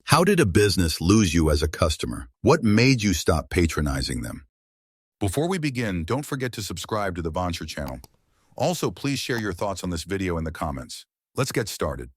How did a business lose you as a customer? What made you stop patronizing them? Before we begin, don't forget to subscribe to the Vancher channel. Also, please share your thoughts on this video in the comments. Let's get started.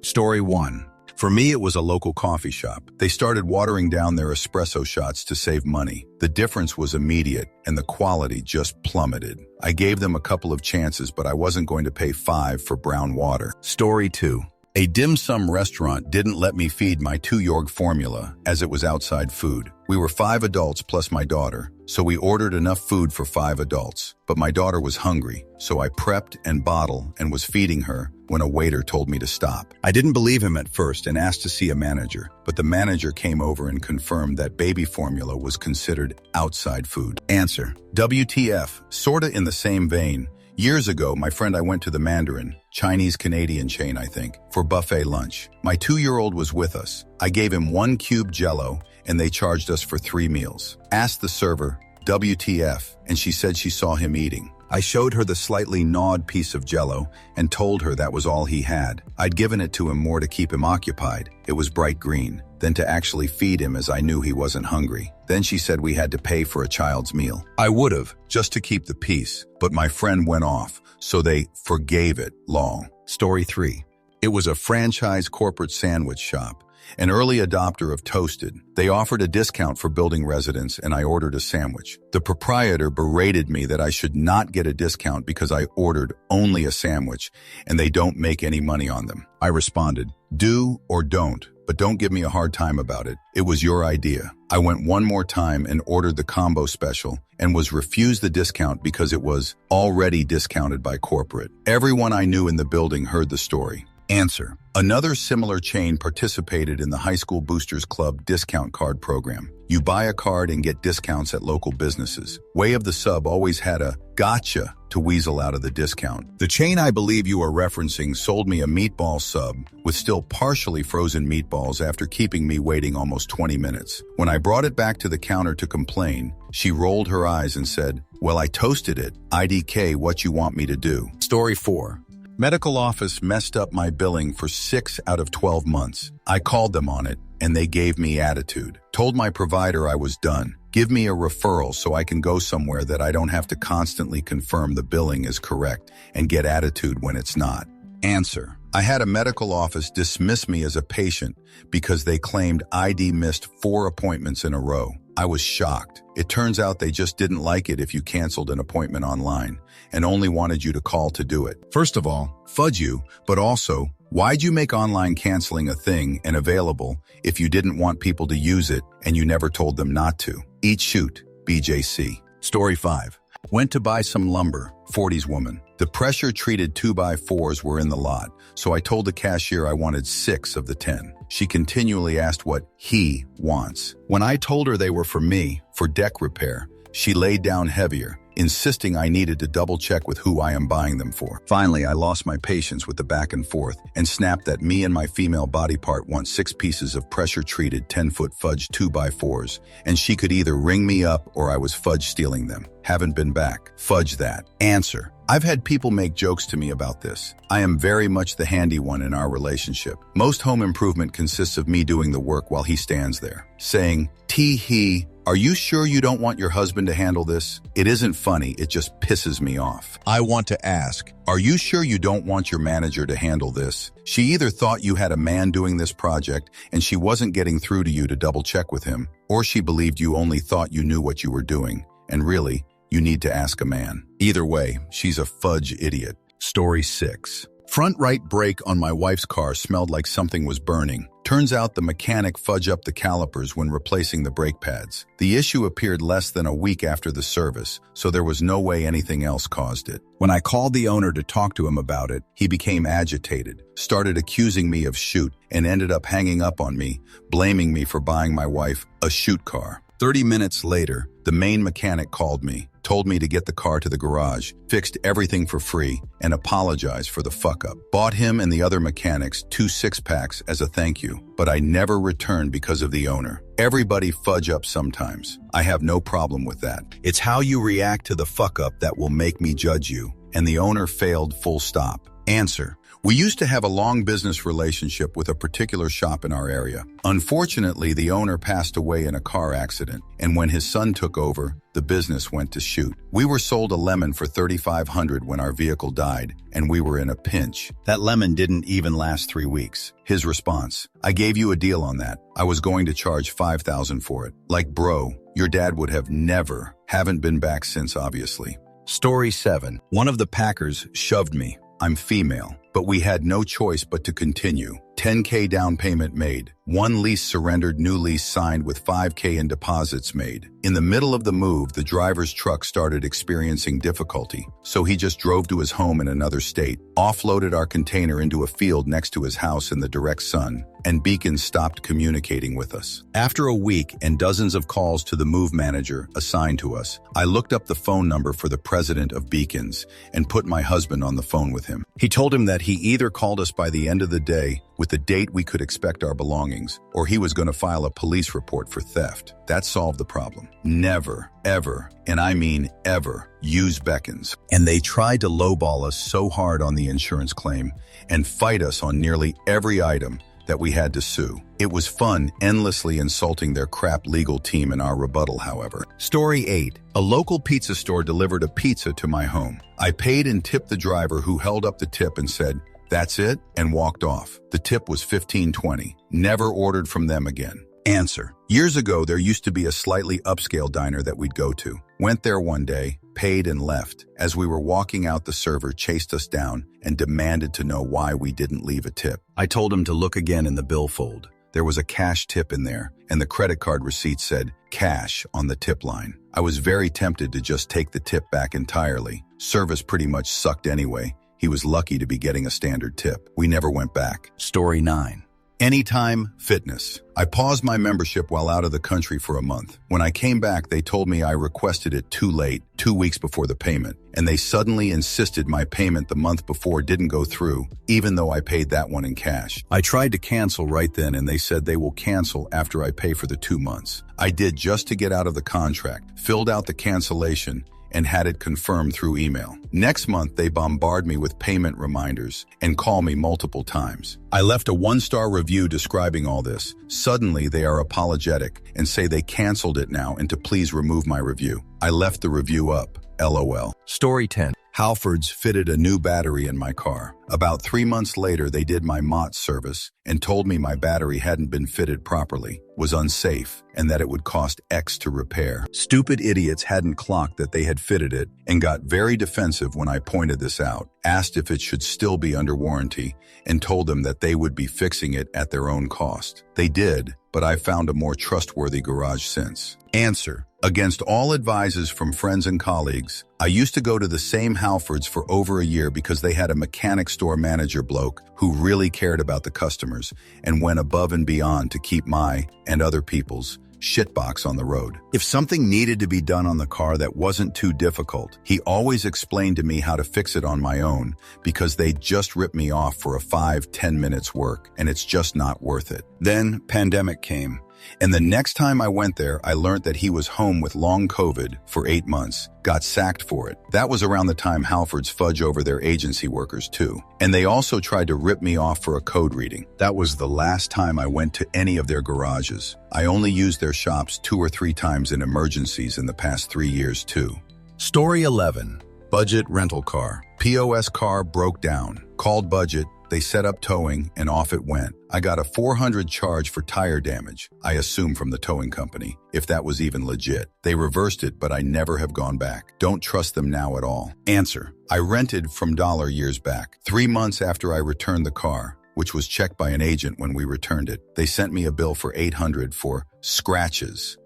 Story 1. For me, it was a local coffee shop. They started watering down their espresso shots to save money. The difference was immediate, and the quality just plummeted. I gave them a couple of chances, but I wasn't going to pay $5 for brown water. Story 2. A dim sum restaurant didn't let me feed my 2-York formula, as it was outside food. We were 5 adults plus my daughter, so we ordered enough food for 5 adults. But my daughter was hungry, so I prepped and bottled and was feeding her when a waiter told me to stop. I didn't believe him at first and asked to see a manager, but the manager came over and confirmed that baby formula was considered outside food. Answer: WTF, sorta in the same vein. Years ago, my friend I went to the Mandarin, Chinese-Canadian chain I think, for buffet lunch. My 2-year-old was with us. I gave him 1 cube Jell-O, and they charged us for 3 meals. Asked the server, WTF, and she said she saw him eating. I showed her the slightly gnawed piece of Jell-O and told her that was all he had. I'd given it to him more to keep him occupied. It was bright green, than to actually feed him as I knew he wasn't hungry. Then she said we had to pay for a child's meal. I would have, just to keep the peace, but my friend went off, so they forgave it, lol. Story 3. It was a franchise corporate sandwich shop. An early adopter of Toasted. They offered a discount for building residents and I ordered a sandwich. The proprietor berated me that I should not get a discount because I ordered only a sandwich and they don't make any money on them. I responded, do or don't, but don't give me a hard time about it. It was your idea. I went one more time and ordered the combo special and was refused the discount because it was already discounted by corporate. Everyone I knew in the building heard the story. Answer: another similar chain participated in the High School Boosters Club discount card program. You buy a card and get discounts at local businesses. Way of the Sub always had a gotcha to weasel out of the discount. The chain I believe you are referencing sold me a meatball sub with still partially frozen meatballs after keeping me waiting almost 20 minutes. When I brought it back to the counter to complain, she rolled her eyes and said, well, I toasted it. IDK, what you want me to do? Story 4. Medical office messed up my billing for 6 out of 12 months. I called them on it, and they gave me attitude. Told my provider I was done. Give me a referral so I can go somewhere that I don't have to constantly confirm the billing is correct and get attitude when it's not. Answer: I had a medical office dismiss me as a patient because they claimed ID missed 4 appointments in a row. I was shocked. It turns out they just didn't like it if you canceled an appointment online and only wanted you to call to do it. First of all, fudge you, but also, why'd you make online canceling a thing and available if you didn't want people to use it and you never told them not to? Eat shoot, BJC. Story 5. Went to buy some lumber, 40s woman. The pressure-treated 2x4s were in the lot, so I told the cashier I wanted 6 of the 10. She continually asked what he wants. When I told her they were for me, for deck repair, she laid down heavier, insisting I needed to double-check with who I am buying them for. Finally, I lost my patience with the back and forth and snapped that me and my female body part want 6 pieces of pressure-treated 10-foot fudge 2x4s, and she could either ring me up or I was fudge stealing them. Haven't been back. Fudge that. Answer: I've had people make jokes to me about this. I am very much the handy one in our relationship. Most home improvement consists of me doing the work while he stands there, saying, tee-hee, are you sure you don't want your husband to handle this? It isn't funny, it just pisses me off. I want to ask, are you sure you don't want your manager to handle this? She either thought you had a man doing this project and she wasn't getting through to you to double check with him, or she believed you only thought you knew what you were doing, and really, you need to ask a man. Either way, she's a fudge idiot. Story 6. Front right brake on my wife's car smelled like something was burning. Turns out the mechanic fudged up the calipers when replacing the brake pads. The issue appeared less than a week after the service, so there was no way anything else caused it. When I called the owner to talk to him about it, he became agitated, started accusing me of shoot, and ended up hanging up on me, blaming me for buying my wife a shoot car. 30 minutes later, the main mechanic called me, told me to get the car to the garage, fixed everything for free, and apologized for the fuck-up. Bought him and the other mechanics 2 6-packs as a thank you, but I never returned because of the owner. Everybody fudge up sometimes. I have no problem with that. It's how you react to the fuck-up that will make me judge you. And the owner failed, full stop. Answer: We used to have a long business relationship with a particular shop in our area. Unfortunately, the owner passed away in a car accident, and when his son took over, the business went to shoot. We were sold a lemon for $3,500 when our vehicle died, and we were in a pinch. That lemon didn't even last 3 weeks. His response: "I gave you a deal on that. I was going to charge $5,000 for it." Like, bro, your dad would have never. Haven't been back since, obviously. Story 7. One of the packers shoved me. I'm female, but we had no choice but to continue. $10K down payment made. 1 lease surrendered, new lease signed with $5K in deposits made. In the middle of the move, the driver's truck started experiencing difficulty, so he just drove to his home in another state, offloaded our container into a field next to his house in the direct sun, and Beacon stopped communicating with us. After a week and dozens of calls to the move manager assigned to us, I looked up the phone number for the president of Beacons and put my husband on the phone with him. He told him that he either called us by the end of the day with the date we could expect our belongings, or he was going to file a police report for theft. That solved the problem. Never, ever, and I mean ever, use Beacons. And they tried to lowball us so hard on the insurance claim and fight us on nearly every item that we had to sue. It was fun endlessly insulting their crap legal team in our rebuttal, however. Story 8. A local pizza store delivered a pizza to my home. I paid and tipped the driver, who held up the tip and said, "That's it," and walked off. The tip was $15.20. Never ordered from them again. Answer. Years ago, there used to be a slightly upscale diner that we'd go to. Went there one day, paid and left. As we were walking out, the server chased us down and demanded to know why we didn't leave a tip. I told him to look again in the billfold. There was a cash tip in there, and the credit card receipt said cash on the tip line. I was very tempted to just take the tip back entirely. Service pretty much sucked anyway. He was lucky to be getting a standard tip. We never went back. Story 9. Anytime Fitness. I paused my membership while out of the country for a month. When I came back, they told me I requested it too late, 2 weeks before the payment, and they suddenly insisted my payment the month before didn't go through, even though I paid that one in cash. I tried to cancel right then, and they said they will cancel after I pay for the 2 months. I did, just to get out of the contract, filled out the cancellation, and had it confirmed through email. Next month, they bombard me with payment reminders and call me multiple times. I left a 1-star review describing all this. Suddenly, they are apologetic and say they canceled it now and to please remove my review. I left the review up. LOL. Story 10. Halfords fitted a new battery in my car. About 3 months later, they did my MOT service and told me my battery hadn't been fitted properly, was unsafe, and that it would cost X to repair. Stupid idiots hadn't clocked that they had fitted it and got very defensive when I pointed this out, asked if it should still be under warranty, and told them that they would be fixing it at their own cost. They did, but I found a more trustworthy garage since. Answer. Against all advices from friends and colleagues, I used to go to the same Halfords for over a year because they had a mechanic store manager bloke who really cared about the customers and went above and beyond to keep my, and other people's, shitbox on the road. If something needed to be done on the car that wasn't too difficult, he always explained to me how to fix it on my own because they'd just ripped me off for a 5-10 minutes work, and it's just not worth it. Then pandemic came. And the next time I went there, I learned that he was home with long COVID for 8 months, got sacked for it. That was around the time Halfords fudge over their agency workers too. And they also tried to rip me off for a code reading. That was the last time I went to any of their garages. I only used their shops 2 or 3 times in emergencies in the past 3 years too. Story 11. Budget rental car. POS car broke down. Called Budget. They set up towing, and off it went. I got a $400 charge for tire damage, I assume from the towing company, if that was even legit. They reversed it, but I never have gone back. Don't trust them now at all. Answer. I rented from Dollar years back. 3 months after I returned the car, which was checked by an agent when we returned it, they sent me a bill for $800 for scratches.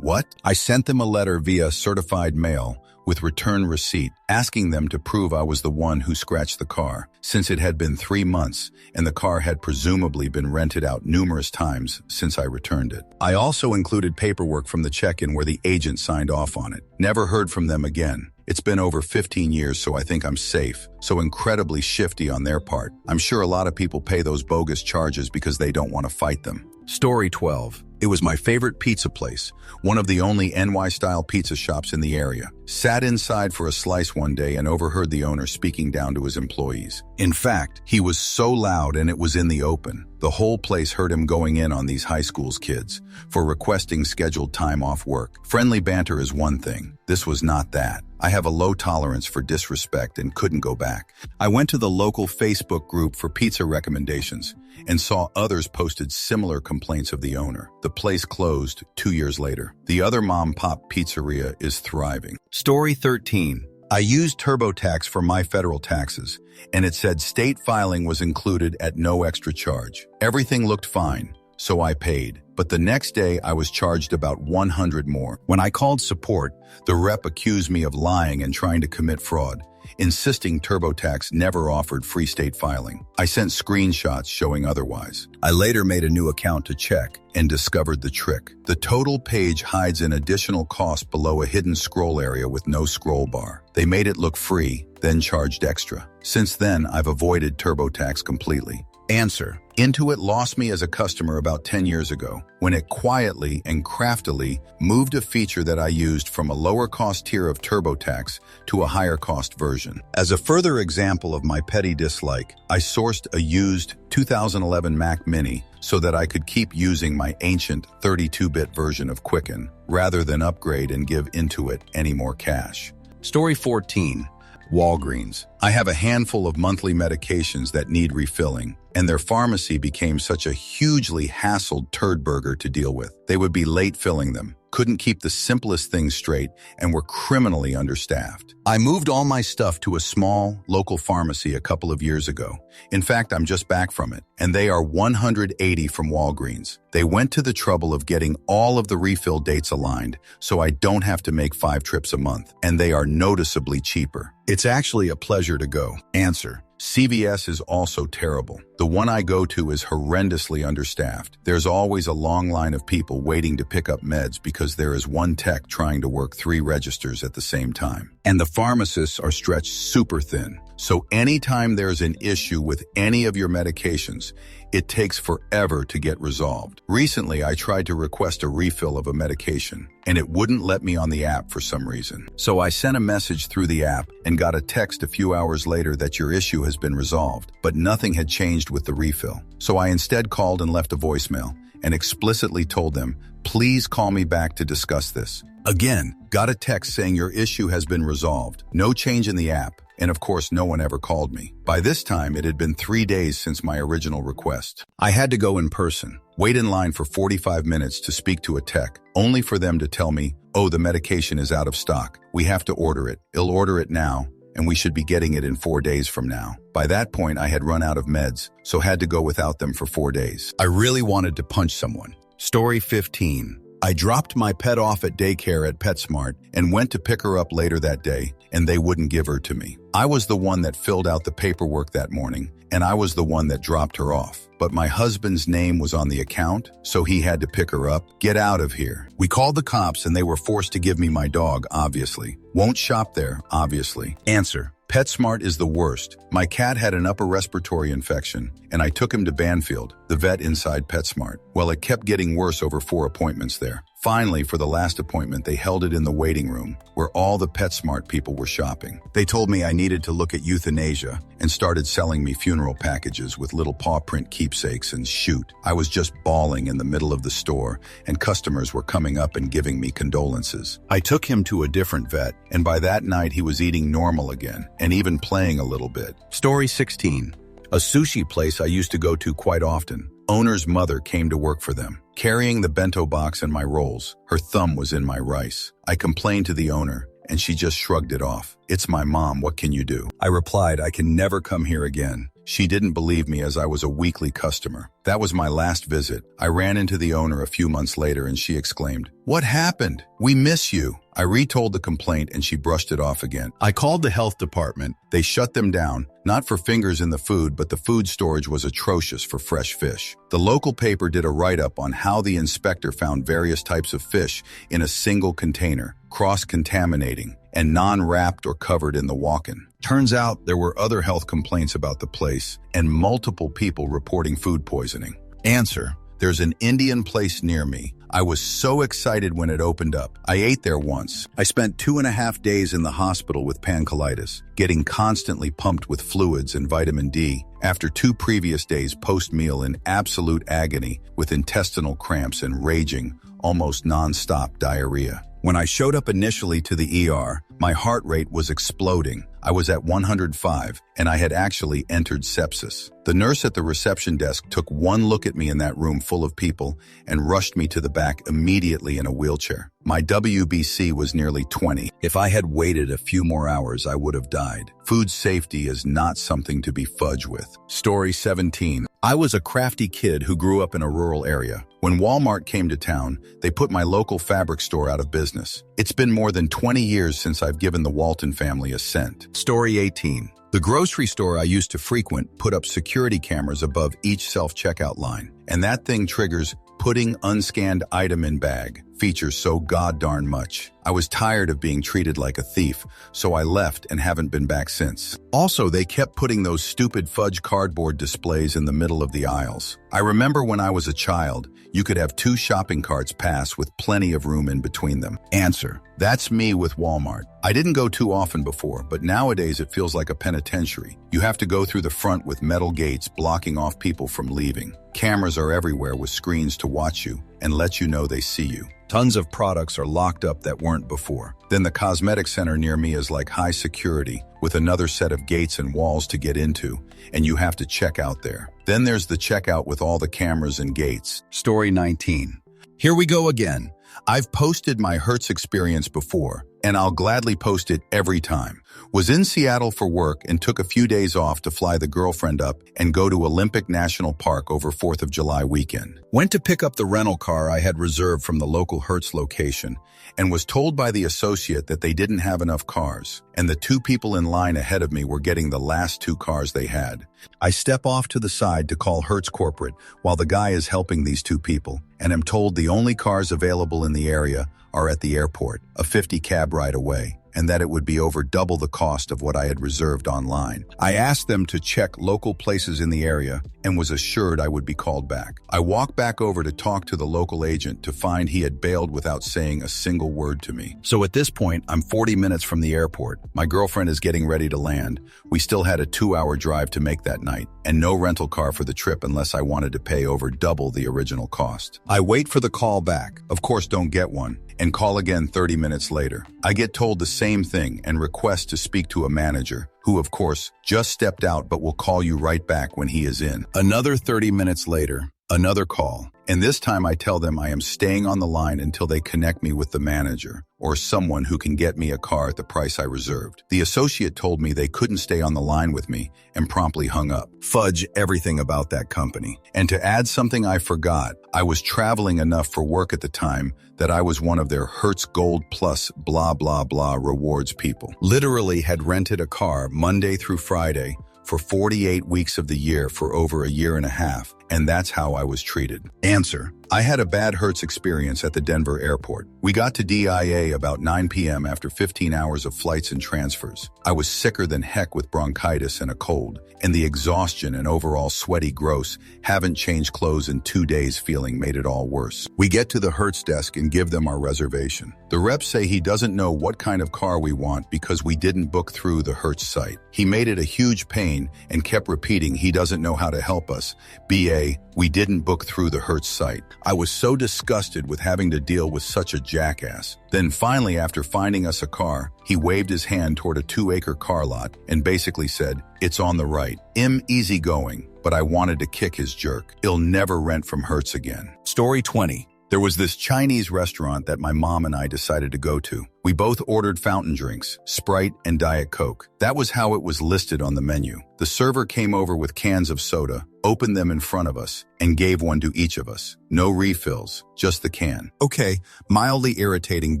What? I sent them a letter via certified mail with return receipt, asking them to prove I was the one who scratched the car, since it had been 3 months and the car had presumably been rented out numerous times since I returned it. I also included paperwork from the check-in where the agent signed off on it. Never heard from them again. It's been over 15 years, so I think I'm safe. So incredibly shifty on their part. I'm sure a lot of people pay those bogus charges because they don't want to fight them. Story 12. It was my favorite pizza place, one of the only NY-style pizza shops in the area. Sat inside for a slice one day and overheard the owner speaking down to his employees. In fact, he was so loud and it was in the open. The whole place heard him going in on these high school's kids for requesting scheduled time off work. Friendly banter is one thing. This was not that. I have a low tolerance for disrespect and couldn't go back. I went to the local Facebook group for pizza recommendations and saw others posted similar complaints of the owner. The place closed 2 years later. The other mom-pop pizzeria is thriving. Story 13. I used TurboTax for my federal taxes, and it said state filing was included at no extra charge. Everything looked fine, so I paid. But the next day, I was charged about $100 more. When I called support, the rep accused me of lying and trying to commit fraud, insisting TurboTax never offered free state filing. I sent screenshots showing otherwise. I later made a new account to check and discovered the trick. The total page hides an additional cost below a hidden scroll area with no scroll bar. They made it look free, then charged extra. Since then, I've avoided TurboTax completely. Answer. Intuit lost me as a customer about 10 years ago when it quietly and craftily moved a feature that I used from a lower cost tier of TurboTax to a higher cost version. As a further example of my petty dislike, I sourced a used 2011 Mac Mini so that I could keep using my ancient 32-bit version of Quicken rather than upgrade and give Intuit any more cash. Story 14. Walgreens. I have a handful of monthly medications that need refilling, and their pharmacy became such a hugely hassled turd burger to deal with. They would be late filling them, couldn't keep the simplest things straight, and were criminally understaffed. I moved all my stuff to a small, local pharmacy a couple of years ago. In fact, I'm just back from it, and they are 180 from Walgreens. They went to the trouble of getting all of the refill dates aligned, so I don't have to make 5 trips a month, and they are noticeably cheaper. It's actually a pleasure to go. Answer. CVS is also terrible. The one I go to is horrendously understaffed. There's always a long line of people waiting to pick up meds because there is one tech trying to work 3 registers at the same time. And the pharmacists are stretched super thin. So anytime there's an issue with any of your medications, it takes forever to get resolved. Recently, I tried to request a refill of a medication, and it wouldn't let me on the app for some reason. So I sent a message through the app and got a text a few hours later that your issue has been resolved, but nothing had changed with the refill. So I instead called and left a voicemail and explicitly told them, please call me back to discuss this. Again, got a text saying your issue has been resolved, no change in the app, and of course no one ever called me. By this time, it had been 3 days since my original request. I had to go in person, wait in line for 45 minutes to speak to a tech, only for them to tell me, oh, the medication is out of stock. We have to order it. I'll order it now, and we should be getting it in 4 days from now. By that point, I had run out of meds, so had to go without them for 4 days. I really wanted to punch someone. Story 15. I dropped my pet off at daycare at PetSmart and went to pick her up later that day, and they wouldn't give her to me. I was the one that filled out the paperwork that morning, and I was the one that dropped her off. But my husband's name was on the account, so he had to pick her up. Get out of here. We called the cops, and they were forced to give me my dog, obviously. Won't shop there, obviously. Answer. PetSmart is the worst. My cat had an upper respiratory infection, and I took him to Banfield, the vet inside PetSmart. Well, it kept getting worse over 4 appointments there. Finally, for the last appointment, they held it in the waiting room, where all the PetSmart people were shopping. They told me I needed to look at euthanasia and started selling me funeral packages with little paw print keepsakes, and shoot, I was just bawling in the middle of the store, and customers were coming up and giving me condolences. I took him to a different vet, and by that night he was eating normal again, and even playing a little bit. Story 16. A sushi place I used to go to quite often. Owner's mother came to work for them, carrying the bento box and my rolls. Her thumb was in my rice. I complained to the owner, and she just shrugged it off. It's my mom, what can you do? I replied, I can never come here again. She didn't believe me as I was a weekly customer. That was my last visit. I ran into the owner a few months later and she exclaimed, "What happened? We miss you." I retold the complaint and she brushed it off again. I called the health department. They shut them down, not for fingers in the food, but the food storage was atrocious for fresh fish. The local paper did a write-up on how the inspector found various types of fish in a single container, cross-contaminating, and non-wrapped or covered in the walk-in. Turns out there were other health complaints about the place and multiple people reporting food poisoning. Answer: there's an Indian place near me. I was so excited when it opened up. I ate there once. I spent 2.5 days in the hospital with pancolitis, getting constantly pumped with fluids and vitamin D, after 2 previous days post-meal in absolute agony with intestinal cramps and raging, almost non-stop diarrhea. When I showed up initially to the ER, my heart rate was exploding. I was at 105, and I had actually entered sepsis. The nurse at the reception desk took one look at me in that room full of people and rushed me to the back immediately in a wheelchair. My WBC was nearly 20. If I had waited a few more hours, I would have died. Food safety is not something to be fudged with. Story 17. I was a crafty kid who grew up in a rural area. When Walmart came to town, they put my local fabric store out of business. It's been more than 20 years since I've given the Walton family a cent. Story 18. The grocery store I used to frequent put up security cameras above each self-checkout line, and that thing triggers putting unscanned item in bag features so goddarn much. I was tired of being treated like a thief, so I left and haven't been back since. Also, they kept putting those stupid fudge cardboard displays in the middle of the aisles. I remember when I was a child, you could have 2 shopping carts pass with plenty of room in between them. Answer: that's me with Walmart. I didn't go too often before, but nowadays it feels like a penitentiary. You have to go through the front with metal gates blocking off people from leaving. Cameras are everywhere with screens to watch you and let you know they see you. Tons of products are locked up that weren't before. Then the cosmetic center near me is like high security with another set of gates and walls to get into, and you have to check out there. Then there's the checkout with all the cameras and gates. Story 19. Here we go again. I've posted my Hertz experience before, and I'll gladly post it every time. Was in Seattle for work and took a few days off to fly the girlfriend up and go to Olympic National Park over 4th of July weekend. Went to pick up the rental car I had reserved from the local Hertz location and was told by the associate that they didn't have enough cars, and the 2 people in line ahead of me were getting the last 2 cars they had. I step off to the side to call Hertz corporate while the guy is helping these 2 people, and am told the only cars available in the area are at the airport, a 50 cab ride away, and that it would be over double the cost of what I had reserved online. I asked them to check local places in the area and was assured I would be called back. I walked back over to talk to the local agent to find he had bailed without saying a single word to me. So at this point, I'm 40 minutes from the airport. My girlfriend is getting ready to land. We still had a 2-hour drive to make that night, and no rental car for the trip unless I wanted to pay over double the original cost. I wait for the call back. Of course, don't get one, and call again 30 minutes later. I get told the same thing and request to speak to a manager, who of course just stepped out but will call you right back when he is in. Another 30 minutes later, another call, and this time I tell them I am staying on the line until they connect me with the manager or someone who can get me a car at the price I reserved. The associate told me they couldn't stay on the line with me and promptly hung up. Fudge everything about that company. And to add something I forgot, I was traveling enough for work at the time that I was one of their Hertz Gold Plus blah blah blah rewards people. Literally had rented a car Monday through Friday for 48 weeks of the year for over a year and a half, and that's how I was treated. Answer: I had a bad Hertz experience at the Denver airport. We got to DIA about 9 p.m. after 15 hours of flights and transfers. I was sicker than heck with bronchitis and a cold, and the exhaustion and overall sweaty gross, haven't changed clothes in 2 days feeling made it all worse. We get to the Hertz desk and give them our reservation. The rep say he doesn't know what kind of car we want because we didn't book through the Hertz site. He made it a huge pain and kept repeating he doesn't know how to help us. BA, we didn't book through the Hertz site. I was so disgusted with having to deal with such a jackass. Then finally, after finding us a car, he waved his hand toward a 2-acre car lot and basically said, "It's on the right." Easygoing, but I wanted to kick his jerk. He'll never rent from Hertz again. Story 20. There was this Chinese restaurant that my mom and I decided to go to. We both ordered fountain drinks, Sprite and Diet Coke. That was how it was listed on the menu. The server came over with cans of soda, opened them in front of us, and gave one to each of us. No refills, just the can. Okay, mildly irritating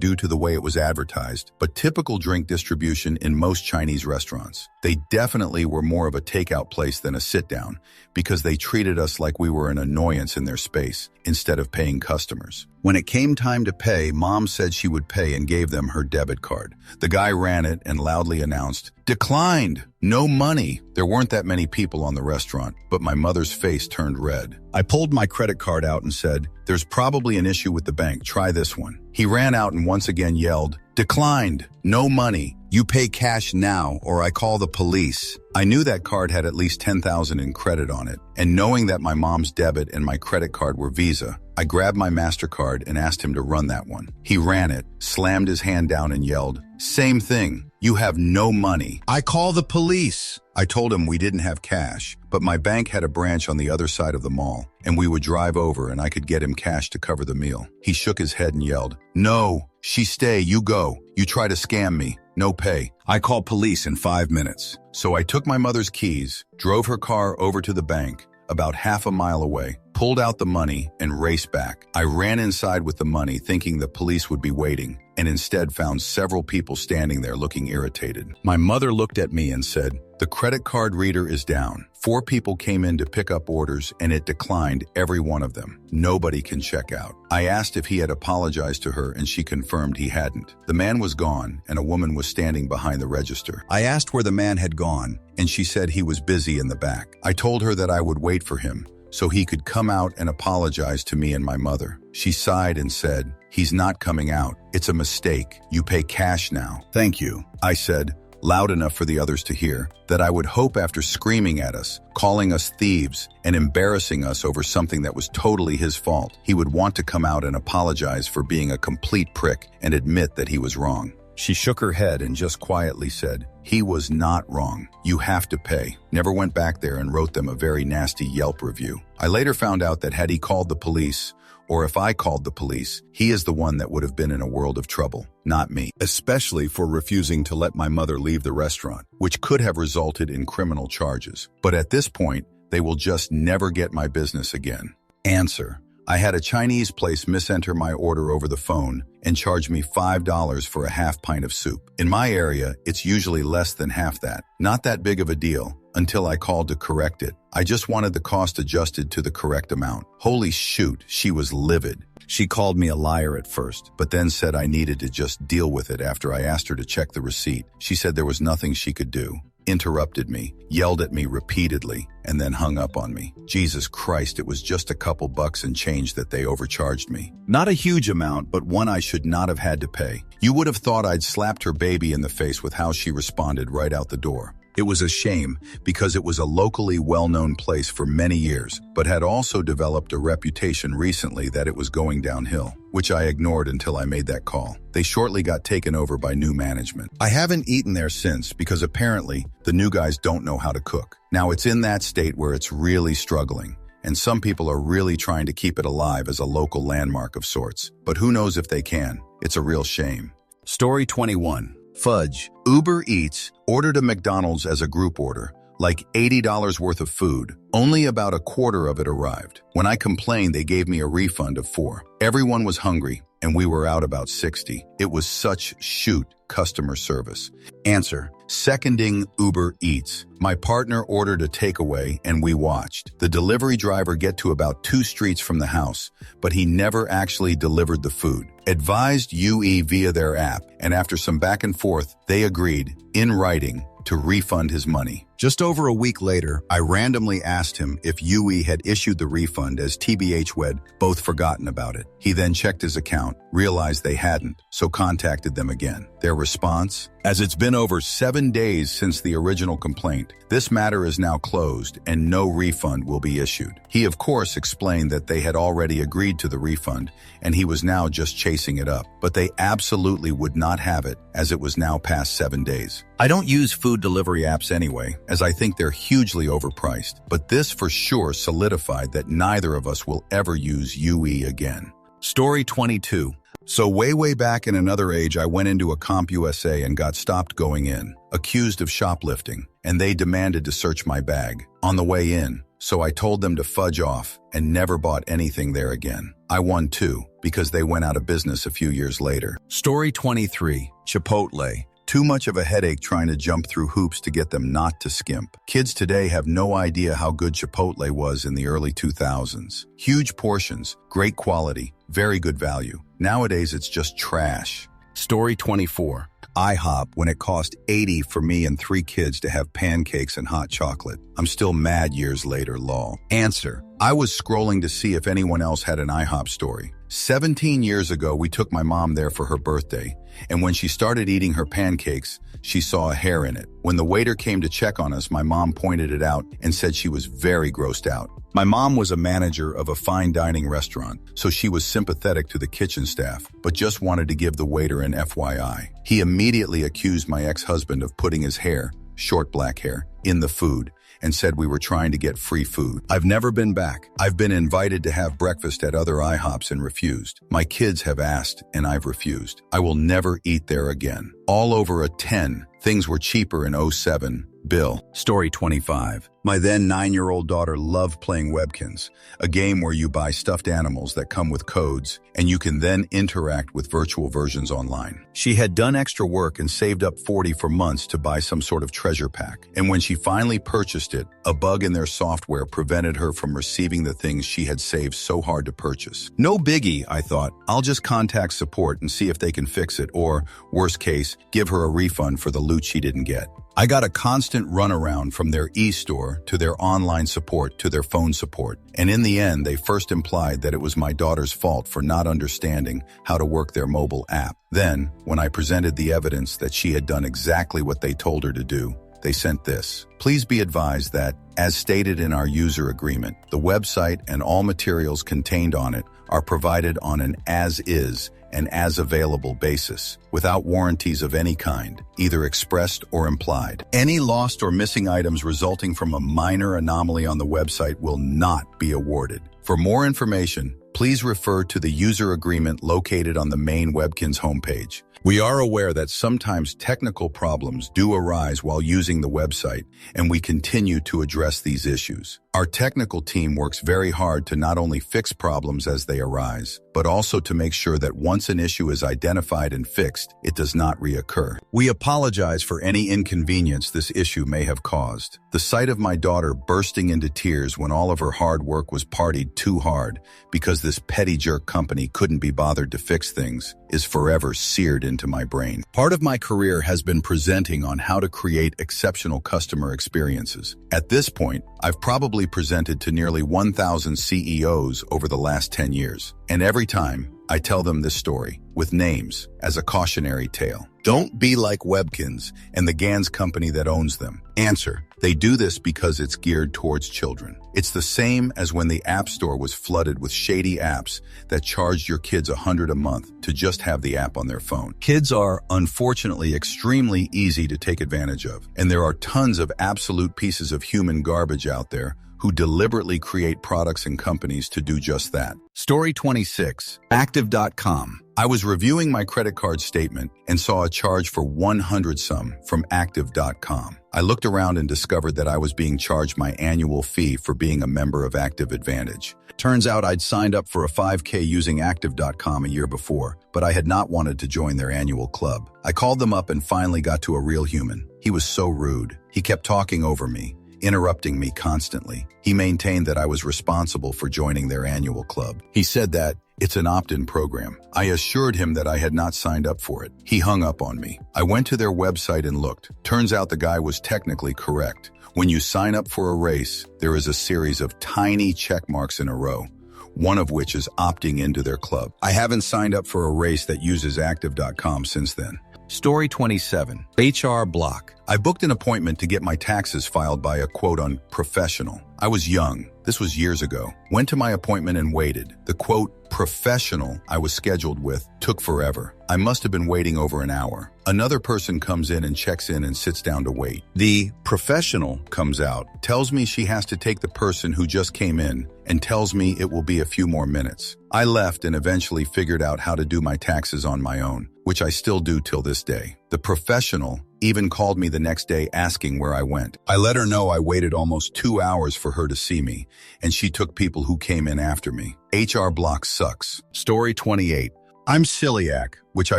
due to the way it was advertised, but typical drink distribution in most Chinese restaurants. They definitely were more of a takeout place than a sit-down because they treated us like we were an annoyance in their space instead of paying customers. When it came time to pay, Mom said she would pay and gave them her debit card. The guy ran it and loudly announced, "Declined! No money!" There weren't that many people on the restaurant, but my mother's face turned red. I pulled my credit card out and said, "There's probably an issue with the bank. Try this one." He ran out and once again yelled, "Declined! No money! You pay cash now or I call the police." I knew that card had at least $10,000 in credit on it, and knowing that my mom's debit and my credit card were Visa, I grabbed my MasterCard and asked him to run that one. He ran it, slammed his hand down and yelled, "Same thing. You have no money. I call the police." I told him we didn't have cash, but my bank had a branch on the other side of the mall, and we would drive over and I could get him cash to cover the meal. He shook his head and yelled, "No, she stay, you go. You try to scam me. No pay. I call police in 5 minutes." So I took my mother's keys, drove her car over to the bank, about half a mile away, pulled out the money, and raced back. I ran inside with the money thinking the police would be waiting, and instead found several people standing there looking irritated. My mother looked at me and said, "The credit card reader is down. 4 people came in to pick up orders and it declined every one of them. Nobody can check out." I asked if he had apologized to her and she confirmed he hadn't. The man was gone and a woman was standing behind the register. I asked where the man had gone and she said he was busy in the back. I told her that I would wait for him so he could come out and apologize to me and my mother. She sighed and said, "He's not coming out. It's a mistake. You pay cash now." "Thank you," I said, loud enough for the others to hear, that I would hope after screaming at us, calling us thieves, and embarrassing us over something that was totally his fault, he would want to come out and apologize for being a complete prick and admit that he was wrong. She shook her head and just quietly said, "He was not wrong. You have to pay." Never went back there and wrote them a very nasty Yelp review. I later found out that had he called the police, or if I called the police, he is the one that would have been in a world of trouble, not me. Especially for refusing to let my mother leave the restaurant, which could have resulted in criminal charges. But at this point, they will just never get my business again. Answer: I had a Chinese place misenter my order over the phone and charge me $5 for a half pint of soup. In my area, it's usually less than half that. Not that big of a deal until I called to correct it. I just wanted the cost adjusted to the correct amount. Holy shoot, she was livid. She called me a liar at first, but then said I needed to just deal with it after I asked her to check the receipt. She said there was nothing she could do, interrupted me, yelled at me repeatedly, and then hung up on me. Jesus Christ, it was just a couple bucks and change that they overcharged me. Not a huge amount, but one I should not have had to pay. You would have thought I'd slapped her baby in the face with how she responded right out the door. It was a shame because it was a locally well-known place for many years, but had also developed a reputation recently that it was going downhill, which I ignored until I made that call. They shortly got taken over by new management. I haven't eaten there since because apparently the new guys don't know how to cook. Now it's in that state where it's really struggling, and some people are really trying to keep it alive as a local landmark of sorts. But who knows if they can? It's a real shame. Story 21. Fudge. Uber Eats ordered a McDonald's as a group order, like $80 worth of food. Only about a quarter of it arrived. When I complained, they gave me a refund of $4. Everyone was hungry, and we were out about 60. It was such shoot customer service. Answer: seconding Uber Eats. My partner ordered a takeaway and we watched the delivery driver get to about 2 streets from the house, but he never actually delivered the food. Advised UE via their app, and after some back and forth, they agreed, in writing, to refund his money. Just over a week later, I randomly asked him if UE had issued the refund as TBH we'd both forgotten about it. He then checked his account, realized they hadn't, so contacted them again. Their response? As it's been over 7 days since the original complaint, this matter is now closed and no refund will be issued. He of course explained that they had already agreed to the refund and he was now just chasing it up, but they absolutely would not have it as it was now past 7 days. I don't use food delivery apps anyway, as I think they're hugely overpriced, but this for sure solidified that neither of us will ever use UE again. Story 22. So way back in another age, I went into a CompUSA and got stopped going in, accused of shoplifting, and they demanded to search my bag on the way in. So I told them to fudge off and never bought anything there again. I won too, because they went out of business a few years later. Story 23. Chipotle. Too much of a headache trying to jump through hoops to get them not to skimp. Kids today have no idea how good Chipotle was in the early 2000s. Huge portions, great quality, very good value. Nowadays, it's just trash. Story 24. IHOP when it cost $80 for me and 3 kids to have pancakes and hot chocolate. I'm still mad years later, lol. Answer. I was scrolling to see if anyone else had an IHOP story. 17 years ago, we took my mom there for her birthday, and when she started eating her pancakes, she saw a hair in it. When the waiter came to check on us, my mom pointed it out and said she was very grossed out. My mom was a manager of a fine dining restaurant, so she was sympathetic to the kitchen staff, but just wanted to give the waiter an FYI. He immediately accused my ex-husband of putting his hair, short black hair, in the food, and said we were trying to get free food. I've never been back. I've been invited to have breakfast at other IHOPs and refused. My kids have asked, and I've refused. I will never eat there again. All over a 10. Things were cheaper in '07. Bill. Story 25. My then 9-year-old daughter loved playing Webkinz, a game where you buy stuffed animals that come with codes, and you can then interact with virtual versions online. She had done extra work and saved up $40 for months to buy some sort of treasure pack. And when she finally purchased it, a bug in their software prevented her from receiving the things she had saved so hard to purchase. No biggie, I thought. I'll just contact support and see if they can fix it, or, worst case, give her a refund for the loot she didn't get. I got a constant runaround from their e-store to their online support to their phone support, and in the end, they first implied that it was my daughter's fault for not understanding how to work their mobile app. Then, when I presented the evidence that she had done exactly what they told her to do, they sent this. Please be advised that, as stated in our user agreement, the website and all materials contained on it are provided on an as-is and as-available basis, without warranties of any kind, either expressed or implied. Any lost or missing items resulting from a minor anomaly on the website will not be awarded. For more information, please refer to the user agreement located on the main Webkinz homepage. We are aware that sometimes technical problems do arise while using the website, and we continue to address these issues. Our technical team works very hard to not only fix problems as they arise, but also to make sure that once an issue is identified and fixed, it does not reoccur. We apologize for any inconvenience this issue may have caused. The sight of my daughter bursting into tears when all of her hard work was partied too hard because this petty jerk company couldn't be bothered to fix things is forever seared into my brain. Part of my career has been presenting on how to create exceptional customer experiences. At this point, I've probably presented to nearly 1,000 CEOs over the last 10 years. And every time, I tell them this story, with names, as a cautionary tale. Don't be like Webkinz and the GANs company that owns them. Answer. They do this because it's geared towards children. It's the same as when the App Store was flooded with shady apps that charged your kids $100 a month to just have the app on their phone. Kids are, unfortunately, extremely easy to take advantage of, and there are tons of absolute pieces of human garbage out there who deliberately create products and companies to do just that. Story 26. Active.com. I was reviewing my credit card statement and saw a charge for 100 some from Active.com. I looked around and discovered that I was being charged my annual fee for being a member of Active Advantage. Turns out I'd signed up for a 5K using Active.com a year before, but I had not wanted to join their annual club. I called them up and finally got to a real human. He was so rude. He kept talking over me, interrupting me constantly. He maintained that I was responsible for joining their annual club. He said that it's an opt-in program. I assured him that I had not signed up for it. He hung up on me. I went to their website and looked. Turns out the guy was technically correct. When you sign up for a race, there is a series of tiny check marks in a row, one of which is opting into their club. I haven't signed up for a race that uses Active.com since then. Story 27. HR block. I booked an appointment to get my taxes filed by a quote-unquote professional. I was young. This was years ago. Went to my appointment and waited. The quote professional I was scheduled with took forever. I must have been waiting over an hour. Another person comes in and checks in and sits down to wait. The professional comes out, tells me she has to take the person who just came in, and tells me it will be a few more minutes. I left and eventually figured out how to do my taxes on my own, which I still do till this day. The professional even called me the next day asking where I went. I let her know I waited almost 2 hours for her to see me, and she took people who came in after me. HR block sucks. Story 28. I'm celiac, which I